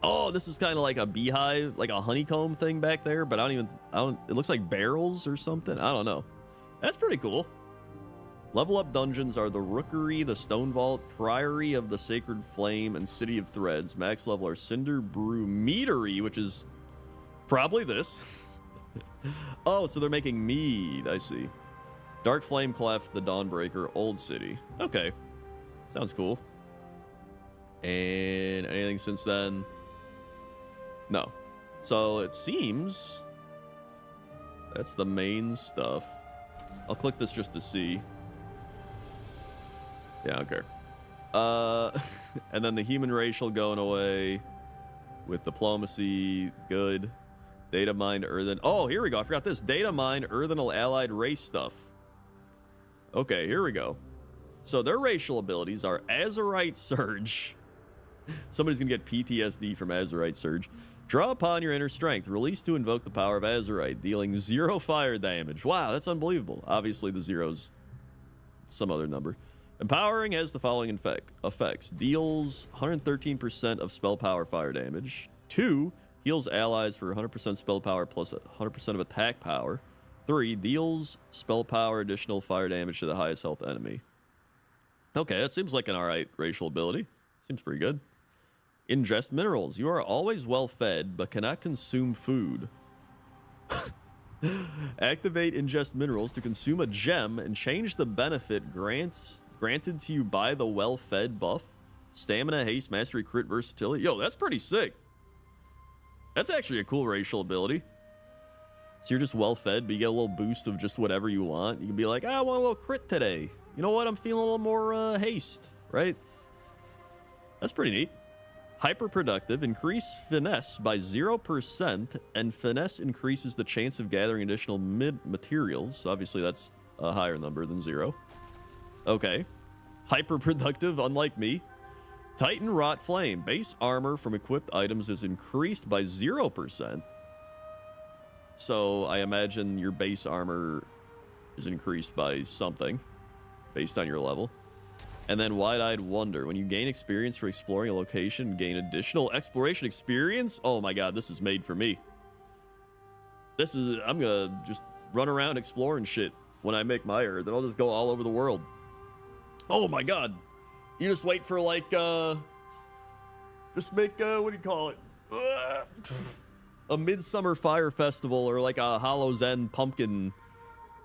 Oh, this is kind of like a beehive, like a honeycomb thing back there, but it looks like barrels or something. I don't know. That's pretty cool. Level up dungeons are the Rookery, the Stone Vault, Priory of the Sacred Flame, and City of Threads. Max level are Cinder Brew Meadery, which is probably this. Oh, so they're making mead. I see. Dark Flame Cleft, the Dawnbreaker, Old City. Okay. Sounds cool. And anything since then? No. So it seems that's the main stuff. I'll click this just to see. Yeah, I don't care. And then the human racial going away with diplomacy. Good. Data mine Earthen. Oh, here we go. I forgot this. Data mine Earthenal allied race stuff. Okay, here we go. So their racial abilities are Azerite Surge. Somebody's gonna get PTSD from Azerite Surge. Draw upon your inner strength. Release to invoke the power of Azerite, dealing 0 fire damage. Wow, that's unbelievable. Obviously, the zero's some other number. Empowering has the following effects. Deals 113% of spell power fire damage. 2, heals allies for 100% spell power plus 100% of attack power. 3, deals spell power additional fire damage to the highest health enemy. Okay, that seems like an alright racial ability. Seems pretty good. Ingest minerals. You are always well fed, but cannot consume food. Activate ingest minerals to consume a gem and change the benefit granted to you by the well fed buff. Stamina, haste, mastery, crit, versatility. Yo, that's pretty sick. That's actually a cool racial ability. So you're just well fed, but you get a little boost of just whatever you want. You can be like, I want a little crit today. You know what? I'm feeling a little more haste, right? That's pretty neat. Hyperproductive. Increase finesse by 0%, and finesse increases the chance of gathering additional materials. So obviously, that's a higher number than 0. Okay. Hyperproductive, unlike me. Titan Wrought Flame. Base armor from equipped items is increased by 0%. So I imagine your base armor is increased by something based on your level. And then Wide-Eyed Wonder. When you gain experience for exploring a location, gain additional exploration experience. Oh my god, this is made for me. I'm gonna just run around exploring shit when I make my Earth, and I'll just go all over the world. Oh my god. You just wait for like, just make, what do you call it? A Midsummer Fire Festival or like a Hollow's End pumpkin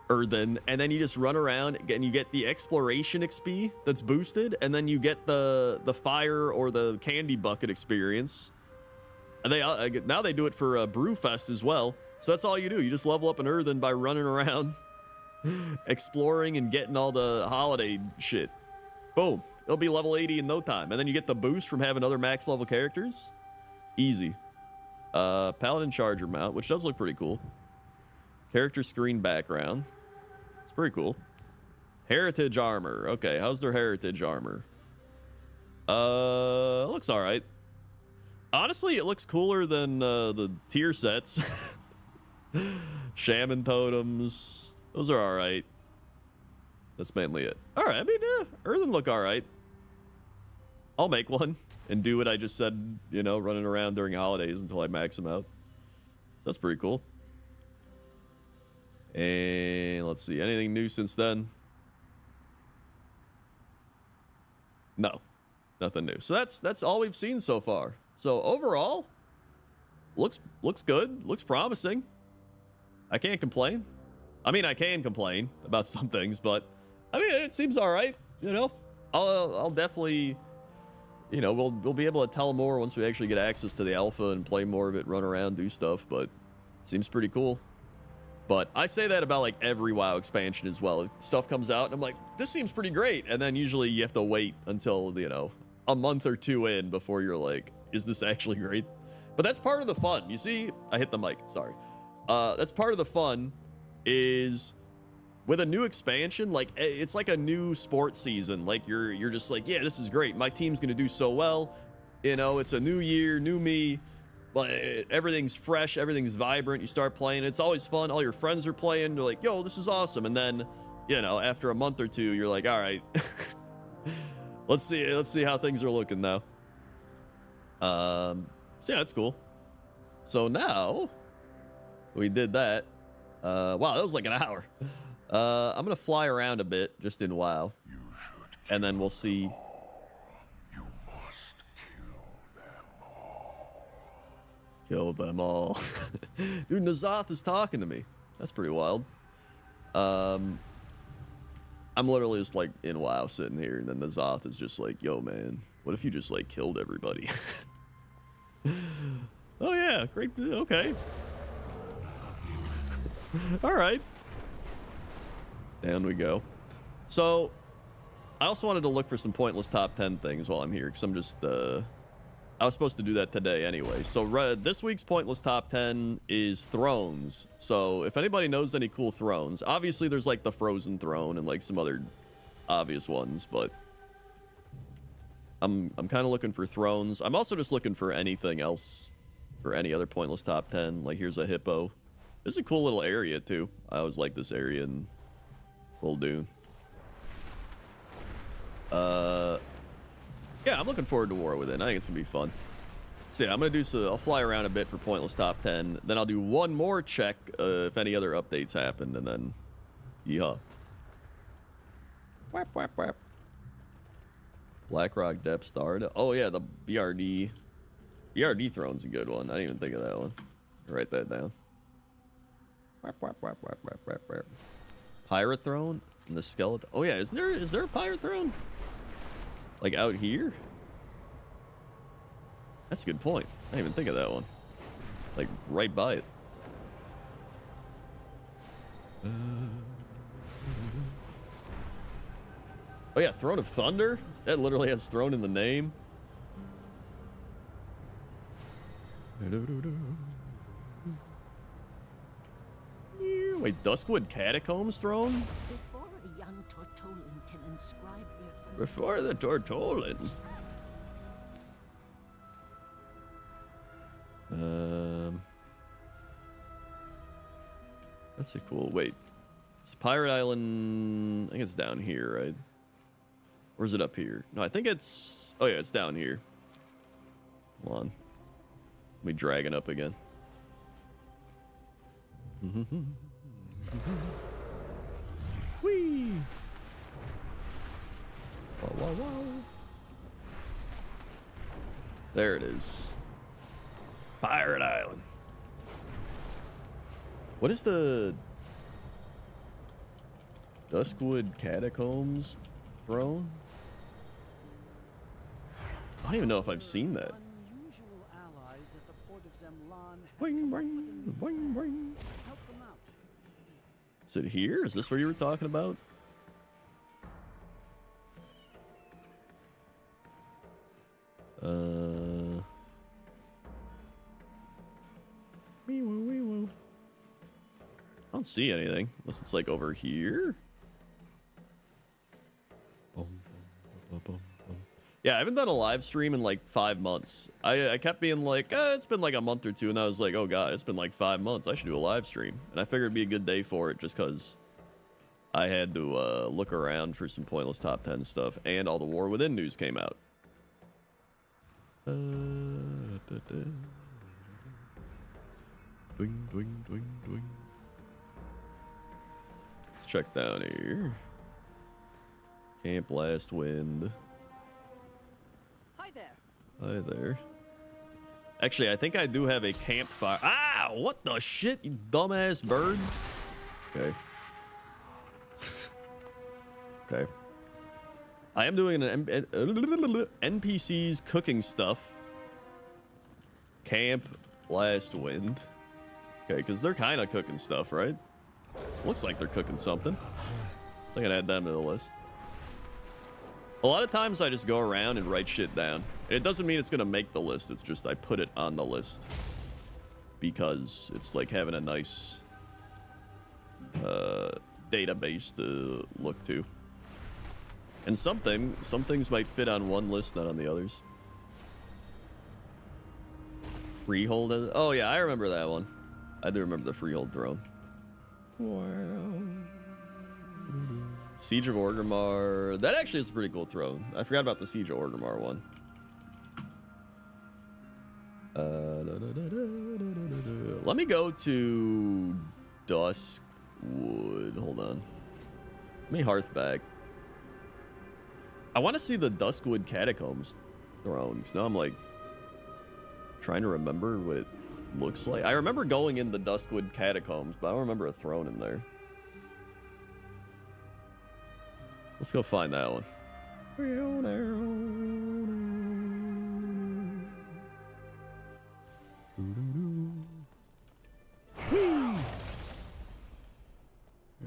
Earthen, and then you just run around and you get the exploration XP that's boosted, and then you get the fire or the candy bucket experience. And they now they do it for Brewfest as well. So that's all you do. You just level up an Earthen by running around, exploring and getting all the holiday shit. Boom. It'll be level 80 in no time. And then you get the boost from having other max level characters. Easy. Paladin Charger mount, which does look pretty cool. Character screen background. It's pretty cool. Heritage armor. Okay, how's their heritage armor? Looks all right. Honestly, it looks cooler than the tier sets. Shaman totems. Those are all right. That's mainly it. All right, I mean, Earthen look all right. I'll make one and do what I just said, you know, running around during holidays until I max them out. That's pretty cool. And let's see, anything new since then? No, nothing new. So that's all we've seen so far. So overall, looks good, looks promising. I can't complain. I mean, I can complain about some things, but I mean, it seems all right. You know, I'll definitely, you know, we'll be able to tell more once we actually get access to the alpha and play more of it, run around, do stuff. But it seems pretty cool. But I say that about like every WoW expansion as well. Stuff comes out and I'm like, this seems pretty great. And then usually you have to wait until, you know, a month or two in before you're like, is this actually great? But that's part of the fun. You see, I hit the mic, sorry. That's part of the fun is with a new expansion, like it's like a new sports season. Like you're just like, yeah, this is great. My team's going to do so well. You know, it's a new year, new me. But everything's fresh, everything's vibrant. You start playing, it's always fun. All your friends are playing. They're like, yo, this is awesome. And then, you know, after a month or two, you're like, all right, let's see how things are looking now. So yeah, that's cool. So now we did that. Wow, that was like an hour. I'm gonna fly around a bit just in WoW, and then we'll see. Kill them all. Dude, N'Zoth is talking to me. That's pretty wild. I'm literally just like in WoW sitting here, and then N'Zoth is just like, yo, man, what if you just like killed everybody? Oh yeah, great, okay. All right. Down we go. So, I also wanted to look for some pointless top 10 things while I'm here, because I'm just, I was supposed to do that today anyway. So this week's Pointless Top 10 is thrones. So if anybody knows any cool thrones, obviously there's like the Frozen Throne and like some other obvious ones, but I'm kind of looking for thrones. I'm also just looking for anything else for any other Pointless Top 10. Like here's a hippo. This is a cool little area too. I always like this area in Muldoon. Yeah, I'm looking forward to War Within. I think it's gonna be fun. So yeah, I'm gonna do so. I'll fly around a bit for Pointless Top 10. Then I'll do one more check if any other updates happened, and then yeehaw. Whap whap whap. Blackrock Depth Star. Oh yeah, the BRD throne's a good one. I didn't even think of that one. Write that down. Whap whap whap whap whap whap whap. Pirate throne and the skeleton. Oh yeah, is there a pirate throne? Like out here? That's a good point. I didn't even think of that one. Like right by it. Oh yeah, Throne of Thunder? That literally has throne in the name. Wait, Duskwood Catacombs throne? Before a young Tortollan can inscribe their... Before the Tortollan. That's a cool. Wait, it's Pirate Island. I think it's down here, right? Or is it up here? No, I think it's. Oh yeah, it's down here. Hold on. Let me drag it up again. Whee! Wow, wow, wow. There it is. Pirate Island. What is the Duskwood Catacombs throne? I don't even know if I've seen that. Unusual allies at the port of Zemlan. Boing, boing, boing, boing. Help them out. Is it here? Is this what you were talking about? Wee woo, wee woo. I don't see anything unless it's like over here. Yeah, I haven't done a live stream in like 5 months. I kept being like, it's been like a month or two, and I was like, oh god, it's been like 5 months. I should do a live stream, and I figured it'd be a good day for it just because I had to look around for some Pointless Top 10 stuff, and all the War Within news came out. Dwing, dwing, dwing, dwing. Let's check down here. Camp Last Wind. Hi there. Hi there. Actually, I think I do have a campfire. Ah, what the shit, you dumbass bird. Okay. Okay. I am doing an NPC's cooking stuff. Camp Last Wind. Okay, because they're kind of cooking stuff, right? Looks like they're cooking something. I can add them to the list. A lot of times I just go around and write shit down. And it doesn't mean it's going to make the list. It's just I put it on the list. Because it's like having a nice database to look to. And some things might fit on one list, not on the others. Freehold. Oh yeah, I remember that one. I do remember the Freehold throne. Wow. Siege of Orgrimmar. That actually is a pretty cool throne. I forgot about the Siege of Orgrimmar one. Let me go to Duskwood. Hold on. Let me hearth back. I want to see the Duskwood Catacombs throne. Because now I'm like trying to remember what it looks like. I remember going in the Duskwood Catacombs, but I don't remember a throne in there. Let's go find that one.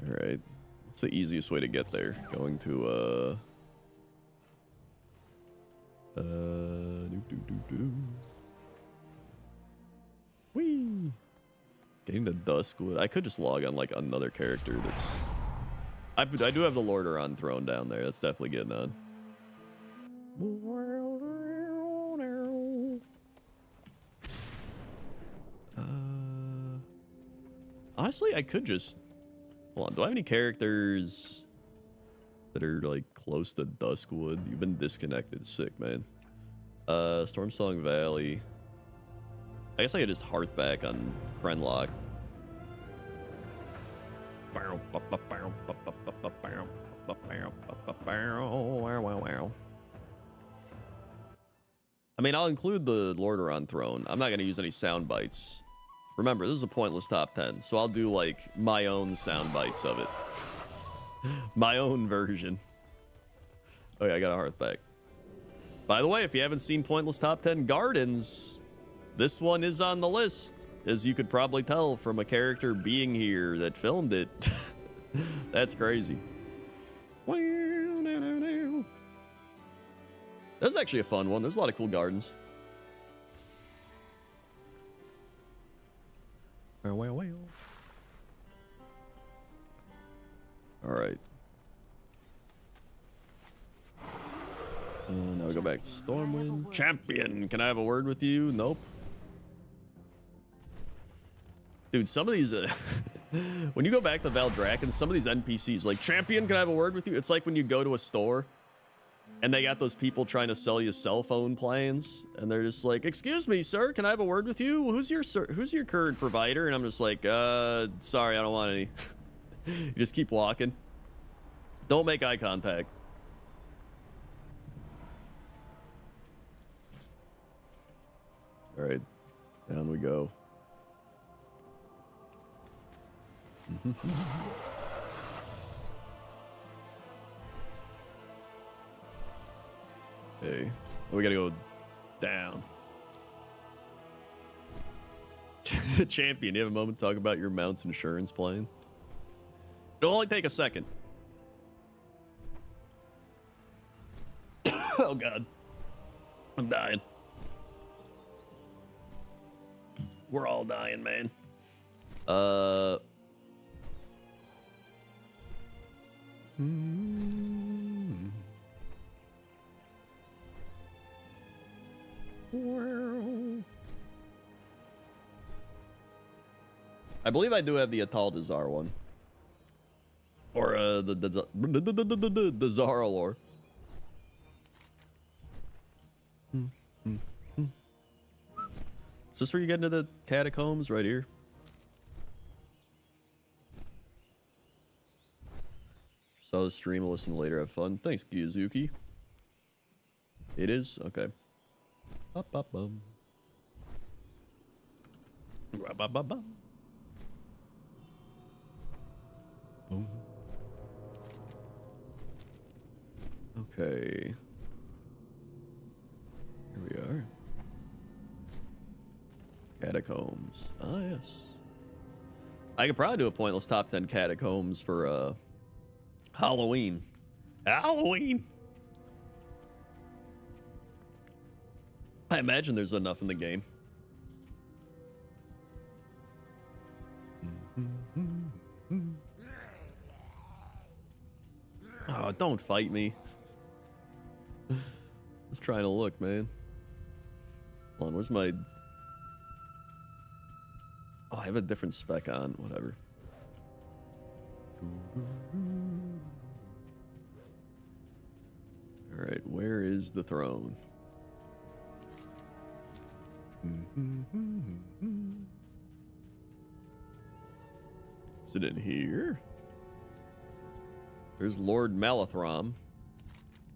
Alright. What's the easiest way to get there? Going to, Whee! Getting to Duskwood. I could just log on like another character that's... I do have the Lordaeron throne down there. That's definitely getting on. Honestly, I could just... Hold on. Do I have any characters that are like close to Duskwood? You've been disconnected. Sick, man. Stormsong Valley. I guess I could just hearth back on Krenlock. I mean, I'll include the Lordaeron throne. I'm not going to use any sound bites. Remember, this is a pointless top 10, so I'll do like my own sound bites of it. My own version. Oh yeah, I got a hearth back. By the way, if you haven't seen Pointless Top 10 Gardens, this one is on the list, as you could probably tell from a character being here that filmed it. That's crazy. That's actually a fun one. There's a lot of cool gardens. All right. Now we go back to Stormwind. Champion, can I have a word with you? Nope. Dude, some of these... when you go back to Valdrakken, some of these NPCs, like, Champion, can I have a word with you? It's like when you go to a store, and they got those people trying to sell you cell phone plans, and they're just like, excuse me, sir, can I have a word with you? Who's your current provider? And I'm just like, sorry, I don't want any. You just keep walking. Don't make eye contact. All right, down we go. Okay, we gotta go down. Champion, you have a moment to talk about your mount's insurance plan? It'll only take a second. Oh god, I'm dying. We're all dying, man. I believe I do have the Atal Dazar one. Or the Zaralor. Is this where you get into the catacombs? Right here? Saw the stream, I'll listen later, have fun. Thanks, Gizuki. It is? Okay. Ba-ba-bum. Ba-ba-ba-bum. Boom. Okay. Here we are. Catacombs. Ah, yes. I could probably do a pointless top 10 catacombs for Halloween. Halloween. I imagine there's enough in the game. Oh, don't fight me. Just trying to look, man. Hold on, where's my... Oh, I have a different spec on. Whatever. All right, where is the throne? Is it in here? There's Lord Malathrom.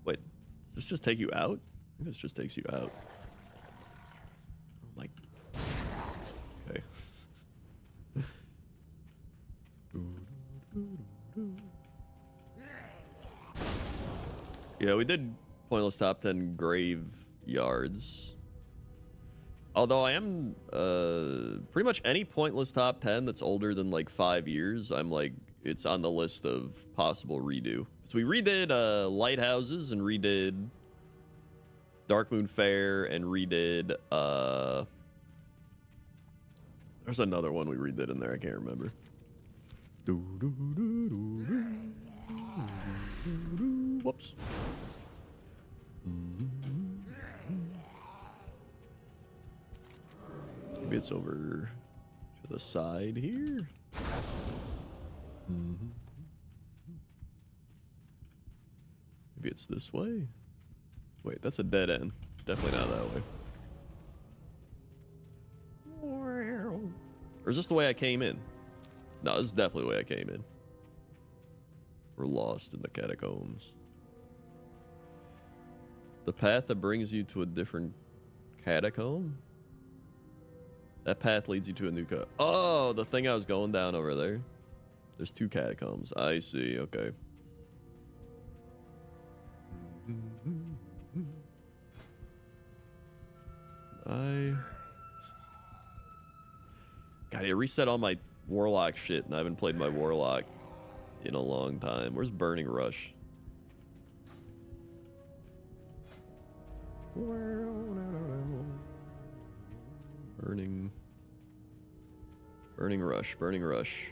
Wait, does this just take you out? I think this just takes you out. Oh my... Okay. Yeah, we did pointless top 10 graveyards. Although I am pretty much any pointless top 10 that's older than like 5 years, I'm like, it's on the list of possible redo. So we redid lighthouses and redid Darkmoon Faire and redid there's another one we redid in there, I can't remember. Whoops. Maybe it's over to the side here. Maybe it's this way. Wait, that's a dead end. Definitely not that way. Or is this the way I came in? No, this is definitely the way I came in. We're lost in the catacombs. The path that brings you to a different catacomb? That path leads you to a new Oh, the thing I was going down over there. There's 2 catacombs. I see, okay. God, I reset all my Warlock shit, and I haven't played my Warlock in a long time. Where's Burning Rush? Burning Rush, Burning Rush.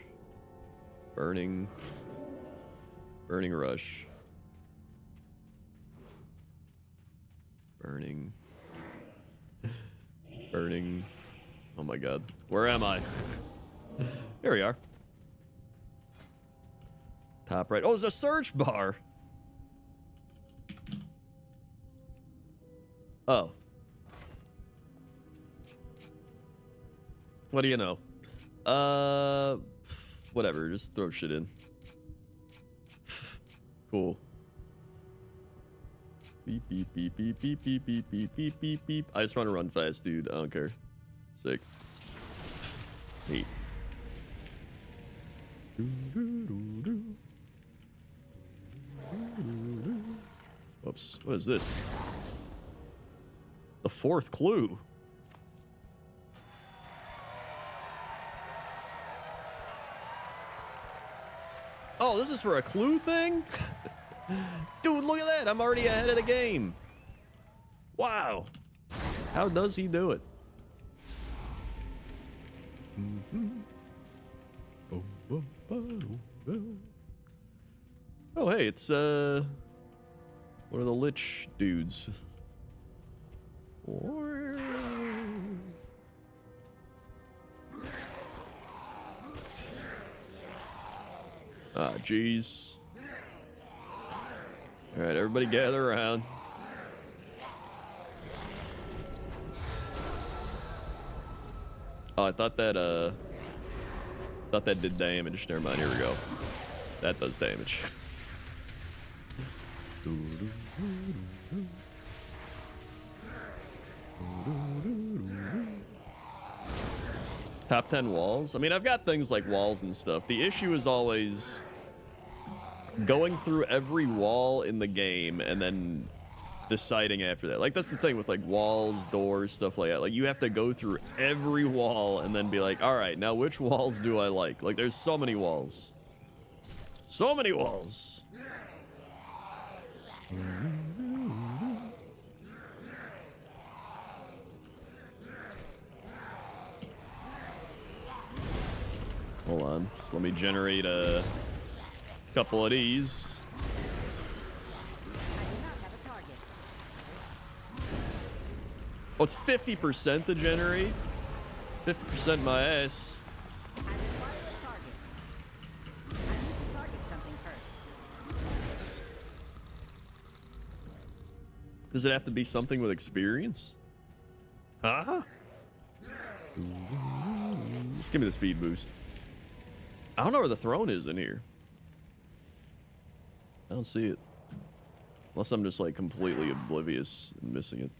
Burning Rush. Burning. Oh my god. Where am I? Here we are. Top right. Oh, there's a search bar. Oh. What do you know? Whatever. Just throw shit in. Cool. Beep, beep, beep, beep, beep, beep, beep, beep, beep, beep, beep. I just want to run fast, dude. I don't care. Sick. Neat. Whoops. What is this? The 4th clue. Oh, this is for a clue thing? Dude, look at that. I'm already ahead of the game. Wow. How does he do it? Oh, hey, it's one of the Lich dudes. Ah, jeez. All right, everybody gather around. Oh, I thought that did damage. Never mind. Here we go. That does damage. Top 10 walls? I mean, I've got things like walls and stuff. The issue is always going through every wall in the game and then deciding after that. Like, that's the thing with, like, walls, doors, stuff like that. Like, you have to go through every wall and then be like, all right, now which walls do I like? Like, there's so many walls. So many walls. Hold on. Just let me generate a couple of these. Oh, it's 50% to generate? 50% my ass. Does it have to be something with experience? Huh? Just give me the speed boost. I don't know where the throne is in here. I don't see it. Unless I'm just like completely oblivious and missing it.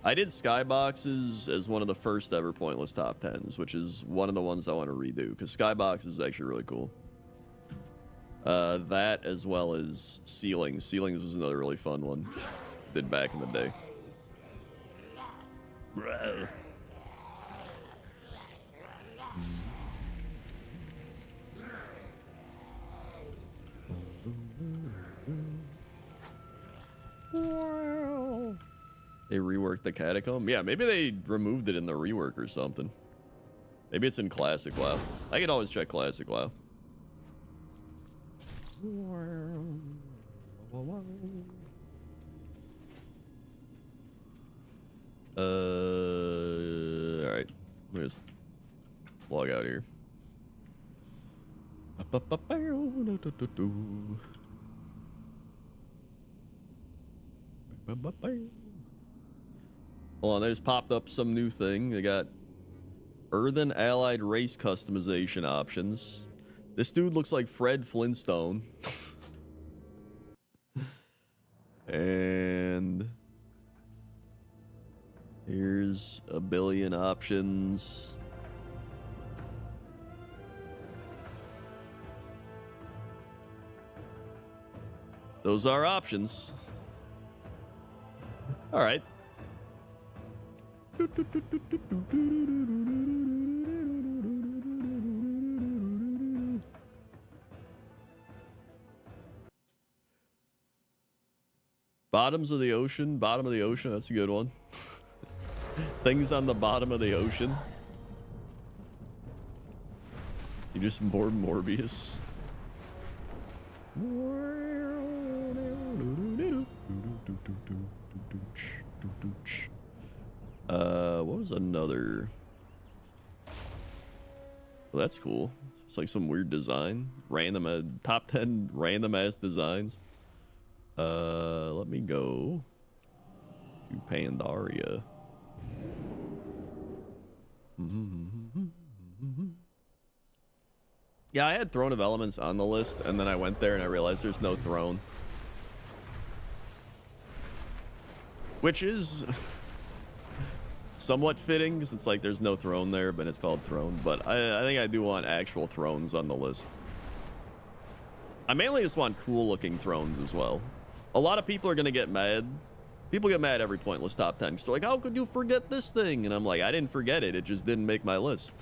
I did Skyboxes as one of the first ever pointless top 10s, which is one of the ones I want to redo, because Skybox is actually really cool. That as well as Ceilings. Ceilings was another really fun one. Did back in the day. Bruh. They reworked the catacomb. Yeah, maybe they removed it in the rework or something. Maybe it's in classic WoW. I can always check classic WoW. All right. Let me just log out here. Hold on, they just popped up some new thing. They got Earthen Allied race customization options. This dude looks like Fred Flintstone. And here's a billion options. Those are options. All right. Bottoms of the ocean, bottom of the ocean, that's a good one. Things on the bottom of the ocean. You just more Morbius. What was another? Well, that's cool. It's like some weird design. Random, top 10 random ass designs. Let me go to Pandaria. Yeah, I had Throne of Elements on the list, and then I went there and I realized there's no throne. Which is somewhat fitting, because it's like there's no throne there, but it's called throne. But I think I do want actual thrones on the list. I mainly just want cool looking thrones as well. A lot of people are going to get mad. People get mad every pointless top 10. They're like, how could you forget this thing? And I'm like, I didn't forget it. It just didn't make my list.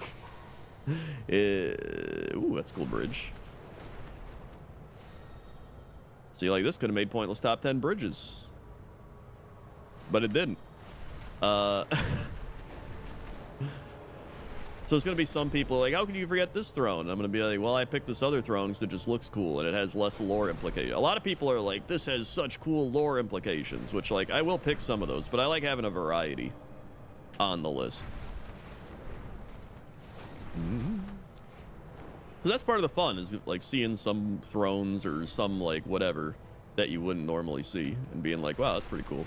Ooh, that's a cool bridge. See, like, this could have made pointless top 10 bridges. But it didn't. So it's going to be some people like, how can you forget this throne? I'm going to be like, well, I picked this other throne because it just looks cool and it has less lore implication. A lot of people are like, this has such cool lore implications, which, like, I will pick some of those, but I like having a variety on the list. So that's part of the fun, is like seeing some thrones or some, like, whatever that you wouldn't normally see and being like, wow, that's pretty cool.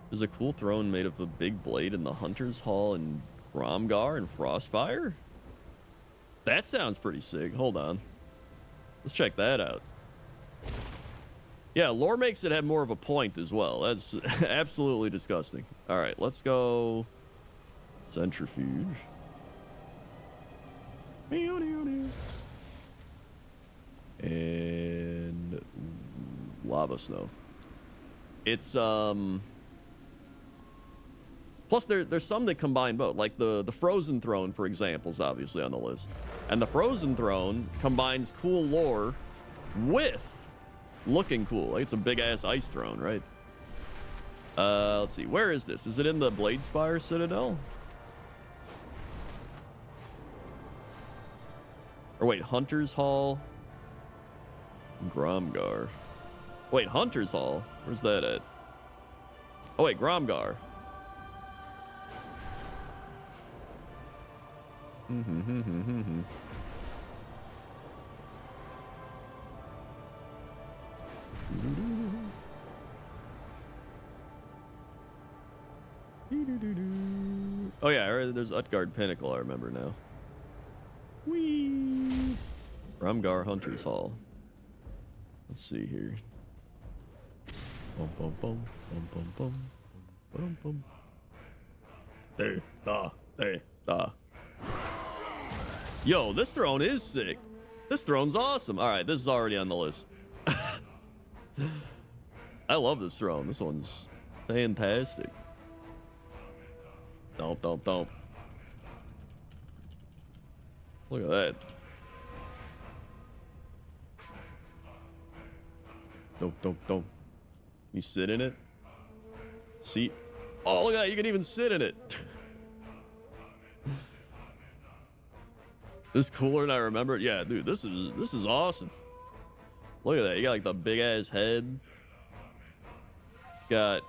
There's a cool throne made of a big blade in the Hunter's Hall in Gromgar and Frostfire? That sounds pretty sick. Hold on. Let's check that out. Yeah, lore makes it have more of a point as well. That's absolutely disgusting. All right, let's go Centrifuge. And Lava Snow. It's plus there's some that combine both, like the Frozen Throne, for example, is obviously on the list, and the Frozen Throne combines cool lore with looking cool. Like, it's a big ass ice throne, right? Let's see, where is this? Is it in the Bladespire Citadel? Or wait, Hunter's Hall, Gromgar. Wait, Hunter's Hall? Where's that at? Oh wait, Gromgar. Oh yeah, there's Utgard Pinnacle, I remember now. Whee! Gromgar Hunter's Hall. Let's see here. Bum bum bum bum bum bum bum bum. There, da. Yo, this throne is sick. This throne's awesome. All right, this is already on the list. I love this throne. This one's fantastic. Don't. Look at that. Don't. You sit in it? Seat. Oh, look at that. You can even sit in it. This is cooler than I remember. Yeah, dude, this is awesome. Look at that. You got like the big ass head. Got,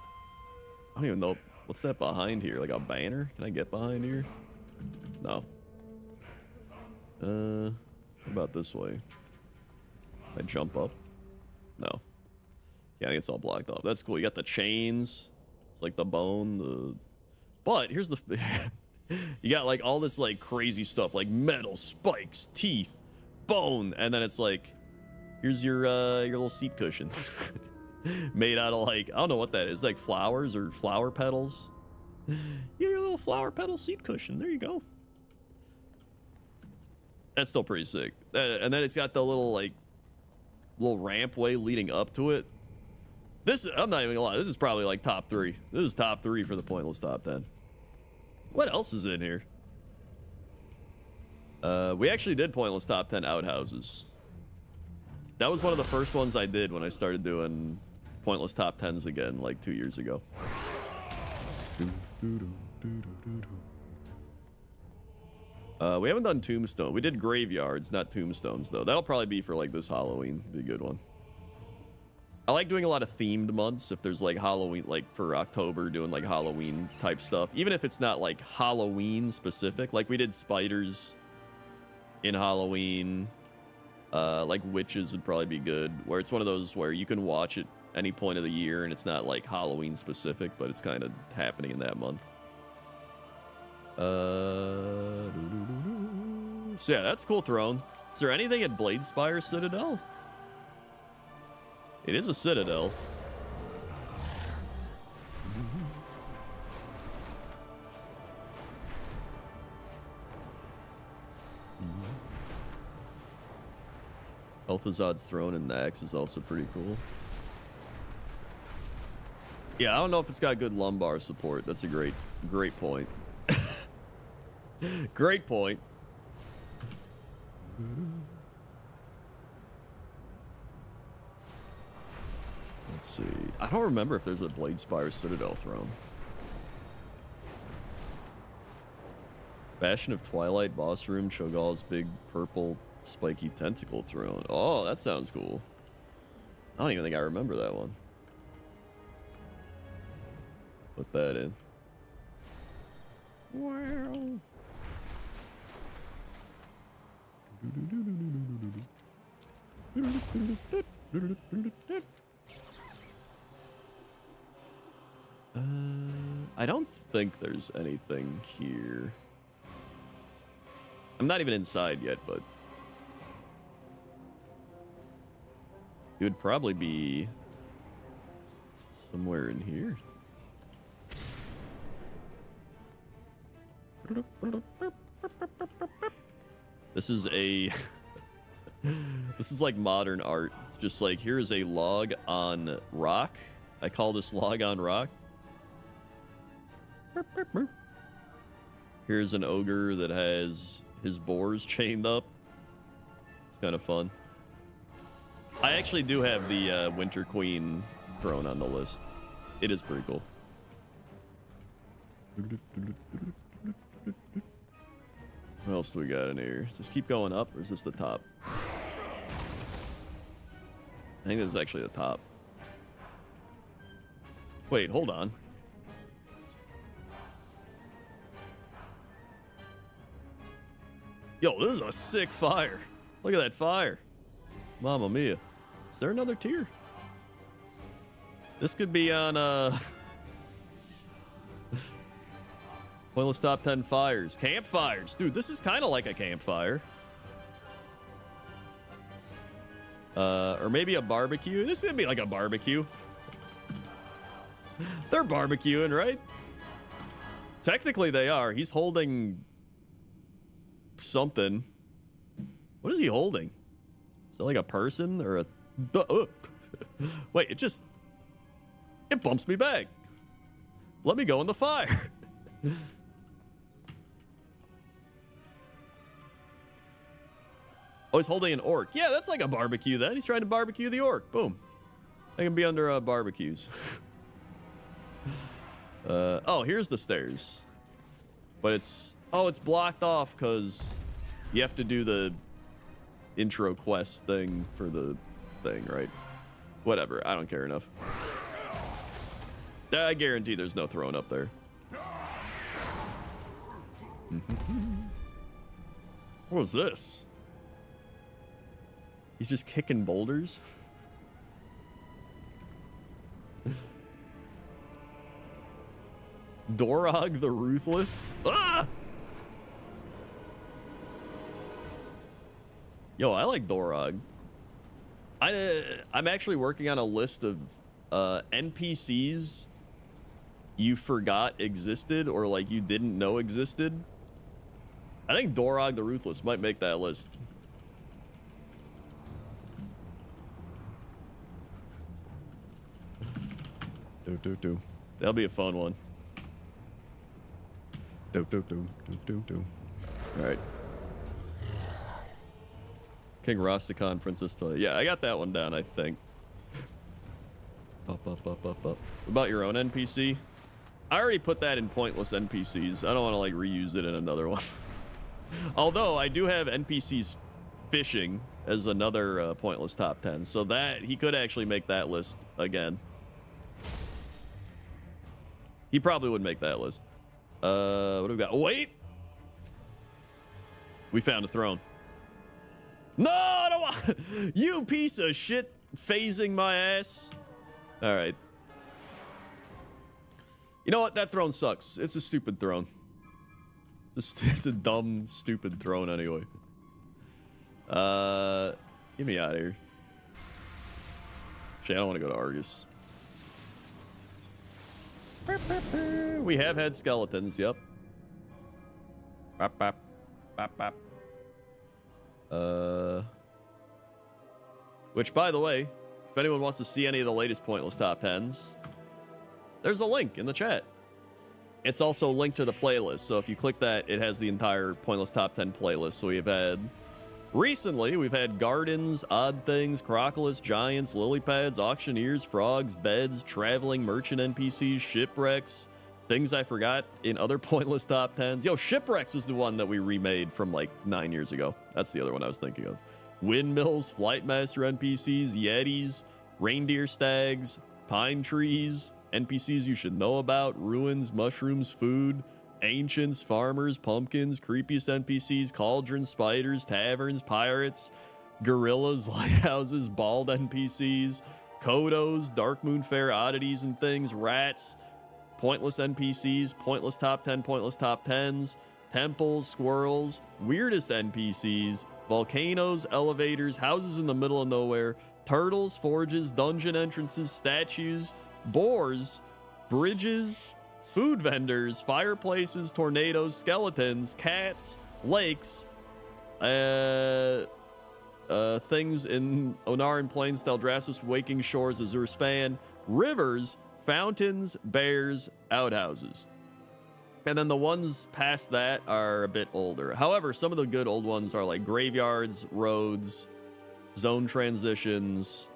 I don't even know. What's that behind here? Like a banner? Can I get behind here? No. What about this way? Can I jump up? No. Yeah, I think it's all blocked off. That's cool. You got the chains. It's like the bone. But here's the... You got like all this like crazy stuff. Like metal, spikes, teeth, bone. And then it's like... Here's your little seat cushion. Made out of like... I don't know what that is. Like flowers or flower petals. Your little flower petal seat cushion. There you go. That's still pretty sick. And then it's got the little like... little rampway leading up to it. This, I'm not even gonna lie, this is probably like top 3. This is top 3 for the Pointless Top 10. What else is in here? We actually did Pointless Top 10 outhouses. That was one of the first ones I did when I started doing Pointless Top 10s again, like 2 years ago. We haven't done Tombstone. We did Graveyards, not Tombstones, though. That'll probably be for like this Halloween. Be a good one. I like doing a lot of themed months. If there's like Halloween, like for October, doing like Halloween type stuff. Even if it's not like Halloween specific. Like we did spiders in Halloween. Like witches would probably be good. Where it's one of those where you can watch it any point of the year and it's not like Halloween specific, but it's kind of happening in that month. So yeah, that's a cool throne. Is there anything at Bladespire Citadel? It is a citadel. El'Thuzad's throne and the axe is also pretty cool. Yeah, I don't know if it's got good lumbar support. That's a great point. Great point. Let's see. I don't remember if there's a Bladespire Citadel throne. Bastion of Twilight boss room, Cho'Gall's big purple spiky tentacle throne. Oh, that sounds cool. I don't even think I remember that one. Put that in. Wow. I don't think there's anything here. I'm not even inside yet, but it would probably be somewhere in here. This is a this is like modern art. It's just like, here's a log on rock. I call this log on rock. Here's an ogre that has his boars chained up. It's kind of fun. I actually do have the Winter Queen throne on the list. It is pretty cool. What else do we got in here? Just keep going up, or is this the top? I think this is actually the top. Wait, hold on. Yo, this is a sick fire. Look at that fire. Mamma mia. Is there another tier? This could be on, Pointless Top 10 fires. Campfires. Dude, this is kind of like a campfire. Or maybe a barbecue. This could be like a barbecue. They're barbecuing, right? Technically they are. He's holding something. What is he holding? Is that like a person or a... Wait, it bumps me back. Let me go in the fire. Oh, he's holding an orc. Yeah, that's like a barbecue then. He's trying to barbecue the orc. Boom. They can be under barbecues. Oh, here's the stairs. But it's blocked off because you have to do the intro quest thing for the thing, right? Whatever, I don't care enough. I guarantee there's no throne up there. What was this? He's just kicking boulders? Dorog the Ruthless? Ah! Yo, I like Dorog. I'm actually working on a list of NPCs you forgot existed or like you didn't know existed. I think Dorog the Ruthless might make that list. That'll be a fun one. All right. King Rastakhan, Princess Toya. Yeah, I got that one down, I think. Up. What about your own NPC? I already put that in pointless NPCs. I don't want to like reuse it in another one. Although I do have NPCs fishing as another pointless top 10. So that he could actually make that list again. He probably would make that list. What do we got? Oh, wait! We found a throne. No, I don't want... You piece of shit phasing my ass. All right. You know what? That throne sucks. It's a stupid throne. It's a dumb, stupid throne anyway. Get me out of here. Actually, I don't want to go to Argus. We have had skeletons, yep. Bop. Which, by the way, if anyone wants to see any of the latest Pointless Top 10s, there's a link in the chat. It's also linked to the playlist, so if you click that, it has the entire Pointless Top 10 playlist. So we've had... Recently, we've had Gardens, Odd Things, Crocolus, Giants, Lily Pads, Auctioneers, Frogs, Beds, Traveling Merchant NPCs, Shipwrecks, things I forgot in other Pointless Top 10s. Yo, Shipwrecks was the one that we remade from like 9 years ago. That's the other one I was thinking of. Windmills, Flightmaster NPCs, Yetis, Reindeer Stags, Pine Trees, NPCs you should know about, Ruins, Mushrooms, Food, Ancients, Farmers, Pumpkins, Creepiest NPCs, Cauldrons, Spiders, Taverns, Pirates, Gorillas, Lighthouses, Bald NPCs, Kodos, Dark Moon Fair Oddities and Things, Rats, Pointless NPCs, Pointless Top 10, Pointless Top 10s, Temples, Squirrels, Weirdest NPCs, Volcanoes, Elevators, Houses in the Middle of Nowhere, Turtles, Forges, Dungeon Entrances, Statues, Boars, Bridges, Food vendors, fireplaces, tornadoes, skeletons, cats, lakes, things in Onaran Plains, Teldrassus, Waking Shores, Azure Span, rivers, fountains, bears, outhouses. And then the ones past that are a bit older. However, some of the good old ones are like graveyards, roads, zone transitions.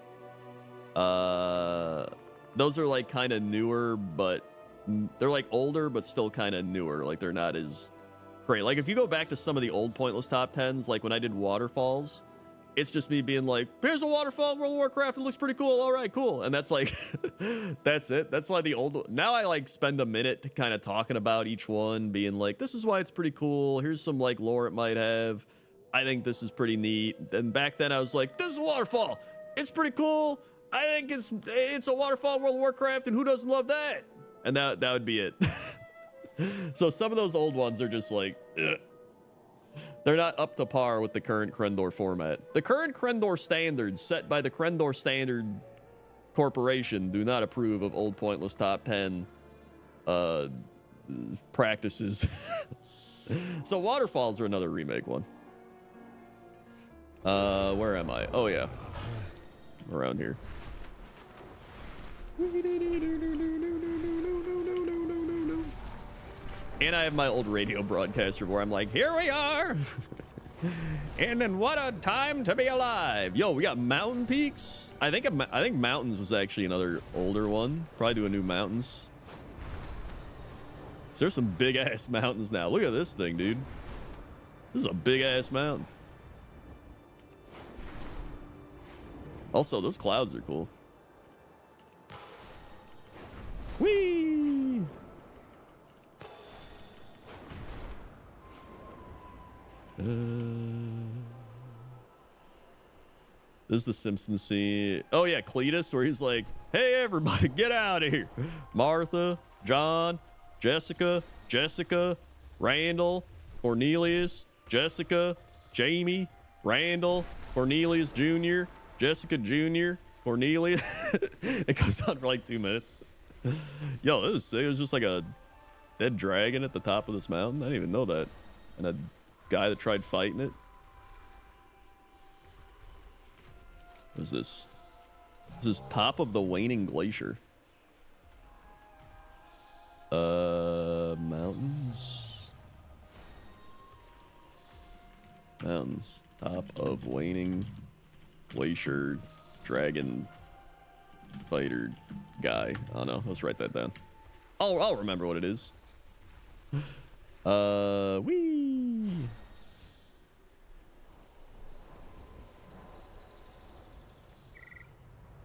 Those are like kind of newer, but they're like older, but still kind of newer. Like they're not as great. Like if you go back to some of the old Pointless Top 10s, like when I did Waterfalls, it's just me being like, here's a waterfall in World of Warcraft. It looks pretty cool. All right, cool. And that's like, that's it. That's why the old, now I like spend a minute to kind of talking about each one, being like, this is why it's pretty cool. Here's some like lore it might have. I think this is pretty neat. And back then I was like, this is a waterfall. It's pretty cool. I think it's a waterfall in World of Warcraft, and who doesn't love that? And that would be it. So some of those old ones are just like, ugh. They're not up to par with the current Krendor format. The current Krendor standards set by the Krendor Standard Corporation do not approve of old Pointless Top 10 practices. So Waterfalls are another remake one. Where am I? Oh yeah, around here. And I have my old radio broadcaster where I'm like, here we are. And then what a time to be alive. Yo, we got mountain peaks. I think mountains was actually another older one. Probably do a new mountains. There's some big ass mountains now. Look at this thing, dude. This is a big ass mountain. Also, those clouds are cool. Whee! This is the Simpsons scene. Oh yeah, Cletus, where he's like, "Hey everybody, get out of here!" Martha, John, Jessica, Randall, Cornelius, Jessica, Jamie, Randall, Cornelius Jr., Jessica Jr., Cornelius. It goes on for like 2 minutes. Yo, this is sick. It was just like a dead dragon at the top of this mountain. I didn't even know that. And a guy that tried fighting it. What is this? This is top of the waning glacier. Mountains. Mountains. Top of waning glacier dragon fighter guy. I don't know. Let's write that down. I'll remember what it is. Wee.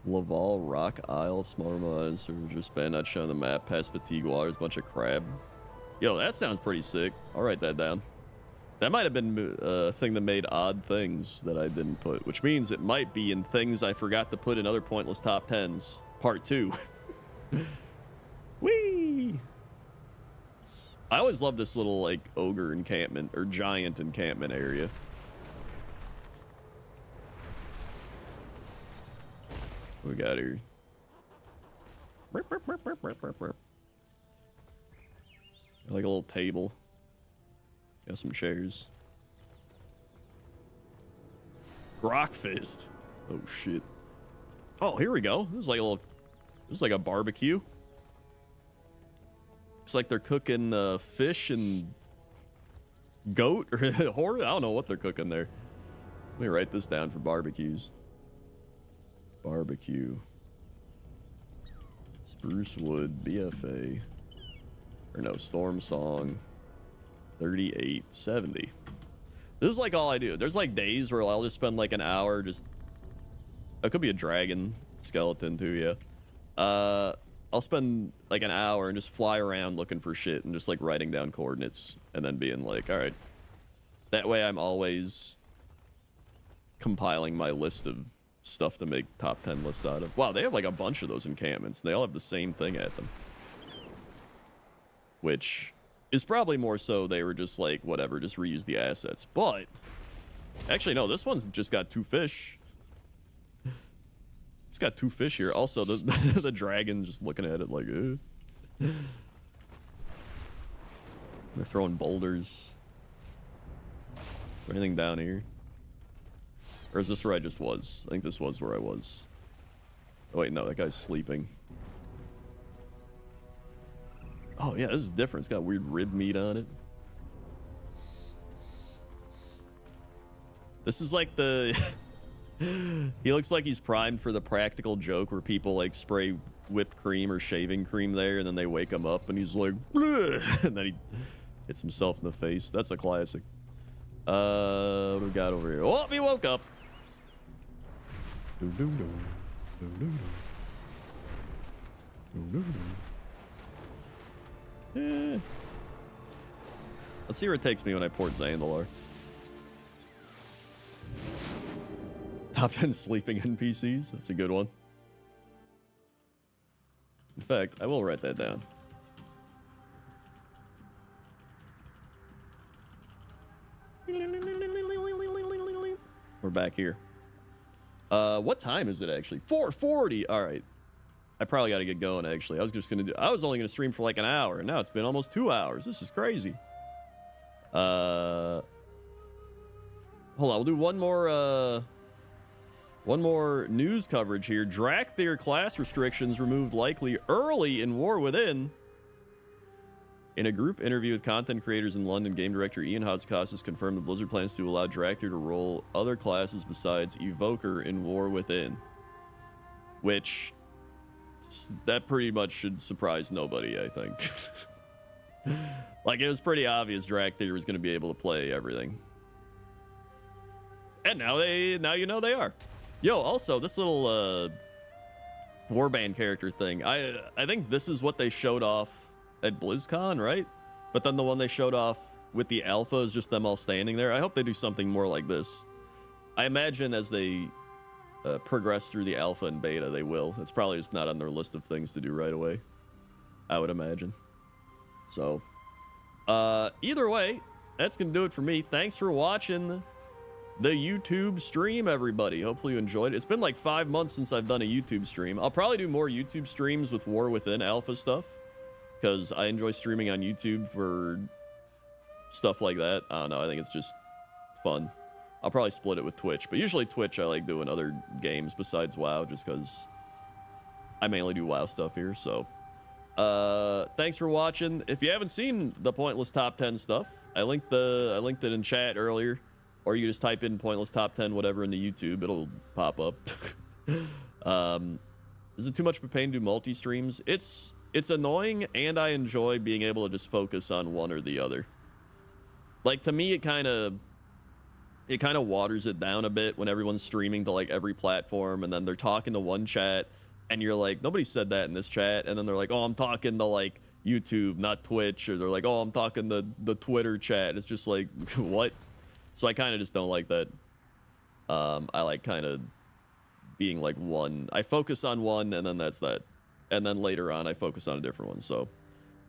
Laval Rock Isle, smaller mines, or just bad not shown on the map. Past Fatigue Waters, bunch of crab. Yo, that sounds pretty sick. I'll write that down. That might have been a thing that made odd things that I didn't put, which means it might be in things I forgot to put in other pointless top 10s. Part 2. Whee! I always love this little, like, ogre encampment, or giant encampment area. What we got here? Like a little table. Got some chairs. Rock fist. Oh shit. Oh, here we go. This is like a little. This is like a barbecue. Looks like they're cooking fish and goat or horse. I don't know what they're cooking there. Let me write this down for barbecues. Barbecue. Spruce Wood BFA. Or no, Storm Song. 3870. This is like all I do. There's like days where I'll just spend like an hour just. It could be a dragon skeleton too, yeah. I'll spend like an hour and just fly around looking for shit and just like writing down coordinates and then being like, all right. That way I'm always compiling my list of stuff to make top 10 lists out of. Wow, they have like a bunch of those encampments. They all have the same thing at them. Which is probably more so they were just like, whatever, just reuse the assets. But, actually no, this one's just got 2 fish. It's got 2 fish here. Also, the dragon just looking at it like, They're throwing boulders. Is there anything down here? Or is this where I just was? I think this was where I was. Oh, wait, no, that guy's sleeping. Oh, yeah, this is different. It's got weird rib meat on it. This is like the... He looks like he's primed for the practical joke where people, like, spray whipped cream or shaving cream there, and then they wake him up, and he's like... Bleh! And then he hits himself in the face. That's a classic. What do we got over here? Oh, he woke up! Let's see where it takes me when I port Zandalar. Top 10 sleeping NPCs. That's a good one. In fact, I will write that down. We're back here. What time is it actually? 4:40. All right. I probably got to get going actually. I was only going to stream for like an hour, and now it's been almost 2 hours. This is crazy. Hold on, we'll do one more news coverage here. Drakthir class restrictions removed likely early in War Within. In a group interview with content creators in London, game director Ian Hatzikakis confirmed that Blizzard plans to allow Dracthyr to roll other classes besides Evoker in War Within. Which, that pretty much should surprise nobody, I think. Like, it was pretty obvious Dracthyr was going to be able to play everything. And now you know they are. Yo, also, this little warband character thing, I think this is what they showed off at BlizzCon, right? But then the one they showed off with the alpha is just them all standing there. I hope they do something more like this. I imagine as they progress through the alpha and beta, they will. It's probably just not on their list of things to do right away, I would imagine. So, either way, that's gonna do it for me. Thanks for watching the YouTube stream, everybody. Hopefully you enjoyed it. It's been like 5 months since I've done a YouTube stream. I'll probably do more YouTube streams with War Within alpha stuff, because I enjoy streaming on YouTube for stuff like that. I don't know, I think it's just fun. I'll probably split it with Twitch, but usually Twitch I like doing other games besides WoW, just because I mainly do WoW stuff here. So thanks for watching. If you haven't seen the Pointless Top 10 stuff, I linked it in chat earlier, or you just type in Pointless Top 10 whatever into YouTube, it'll pop up. Is it too much of a pain to do multi-streams? It's annoying, and I enjoy being able to just focus on one or the other. Like, to me, it kind of waters it down a bit when everyone's streaming to like every platform, and then they're talking to one chat, and you're like, nobody said that in this chat, and then they're like, oh, I'm talking to like YouTube, not Twitch, or they're like, oh, I'm talking to the Twitter chat. It's just like, what? So I kind of just don't like that. I like kind of being like one. I focus on one, and then that's that. And then later on, I focus on a different one. So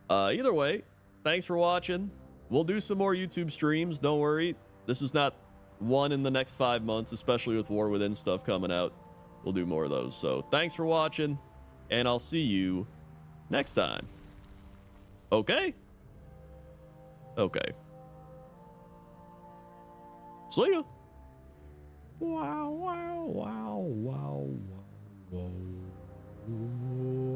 either way, thanks for watching. We'll do some more YouTube streams. Don't worry. This is not one in the next 5 months, especially with War Within stuff coming out. We'll do more of those. So thanks for watching, and I'll see you next time. Okay? Okay. See ya. Wow, wow, wow, wow, wow, wow.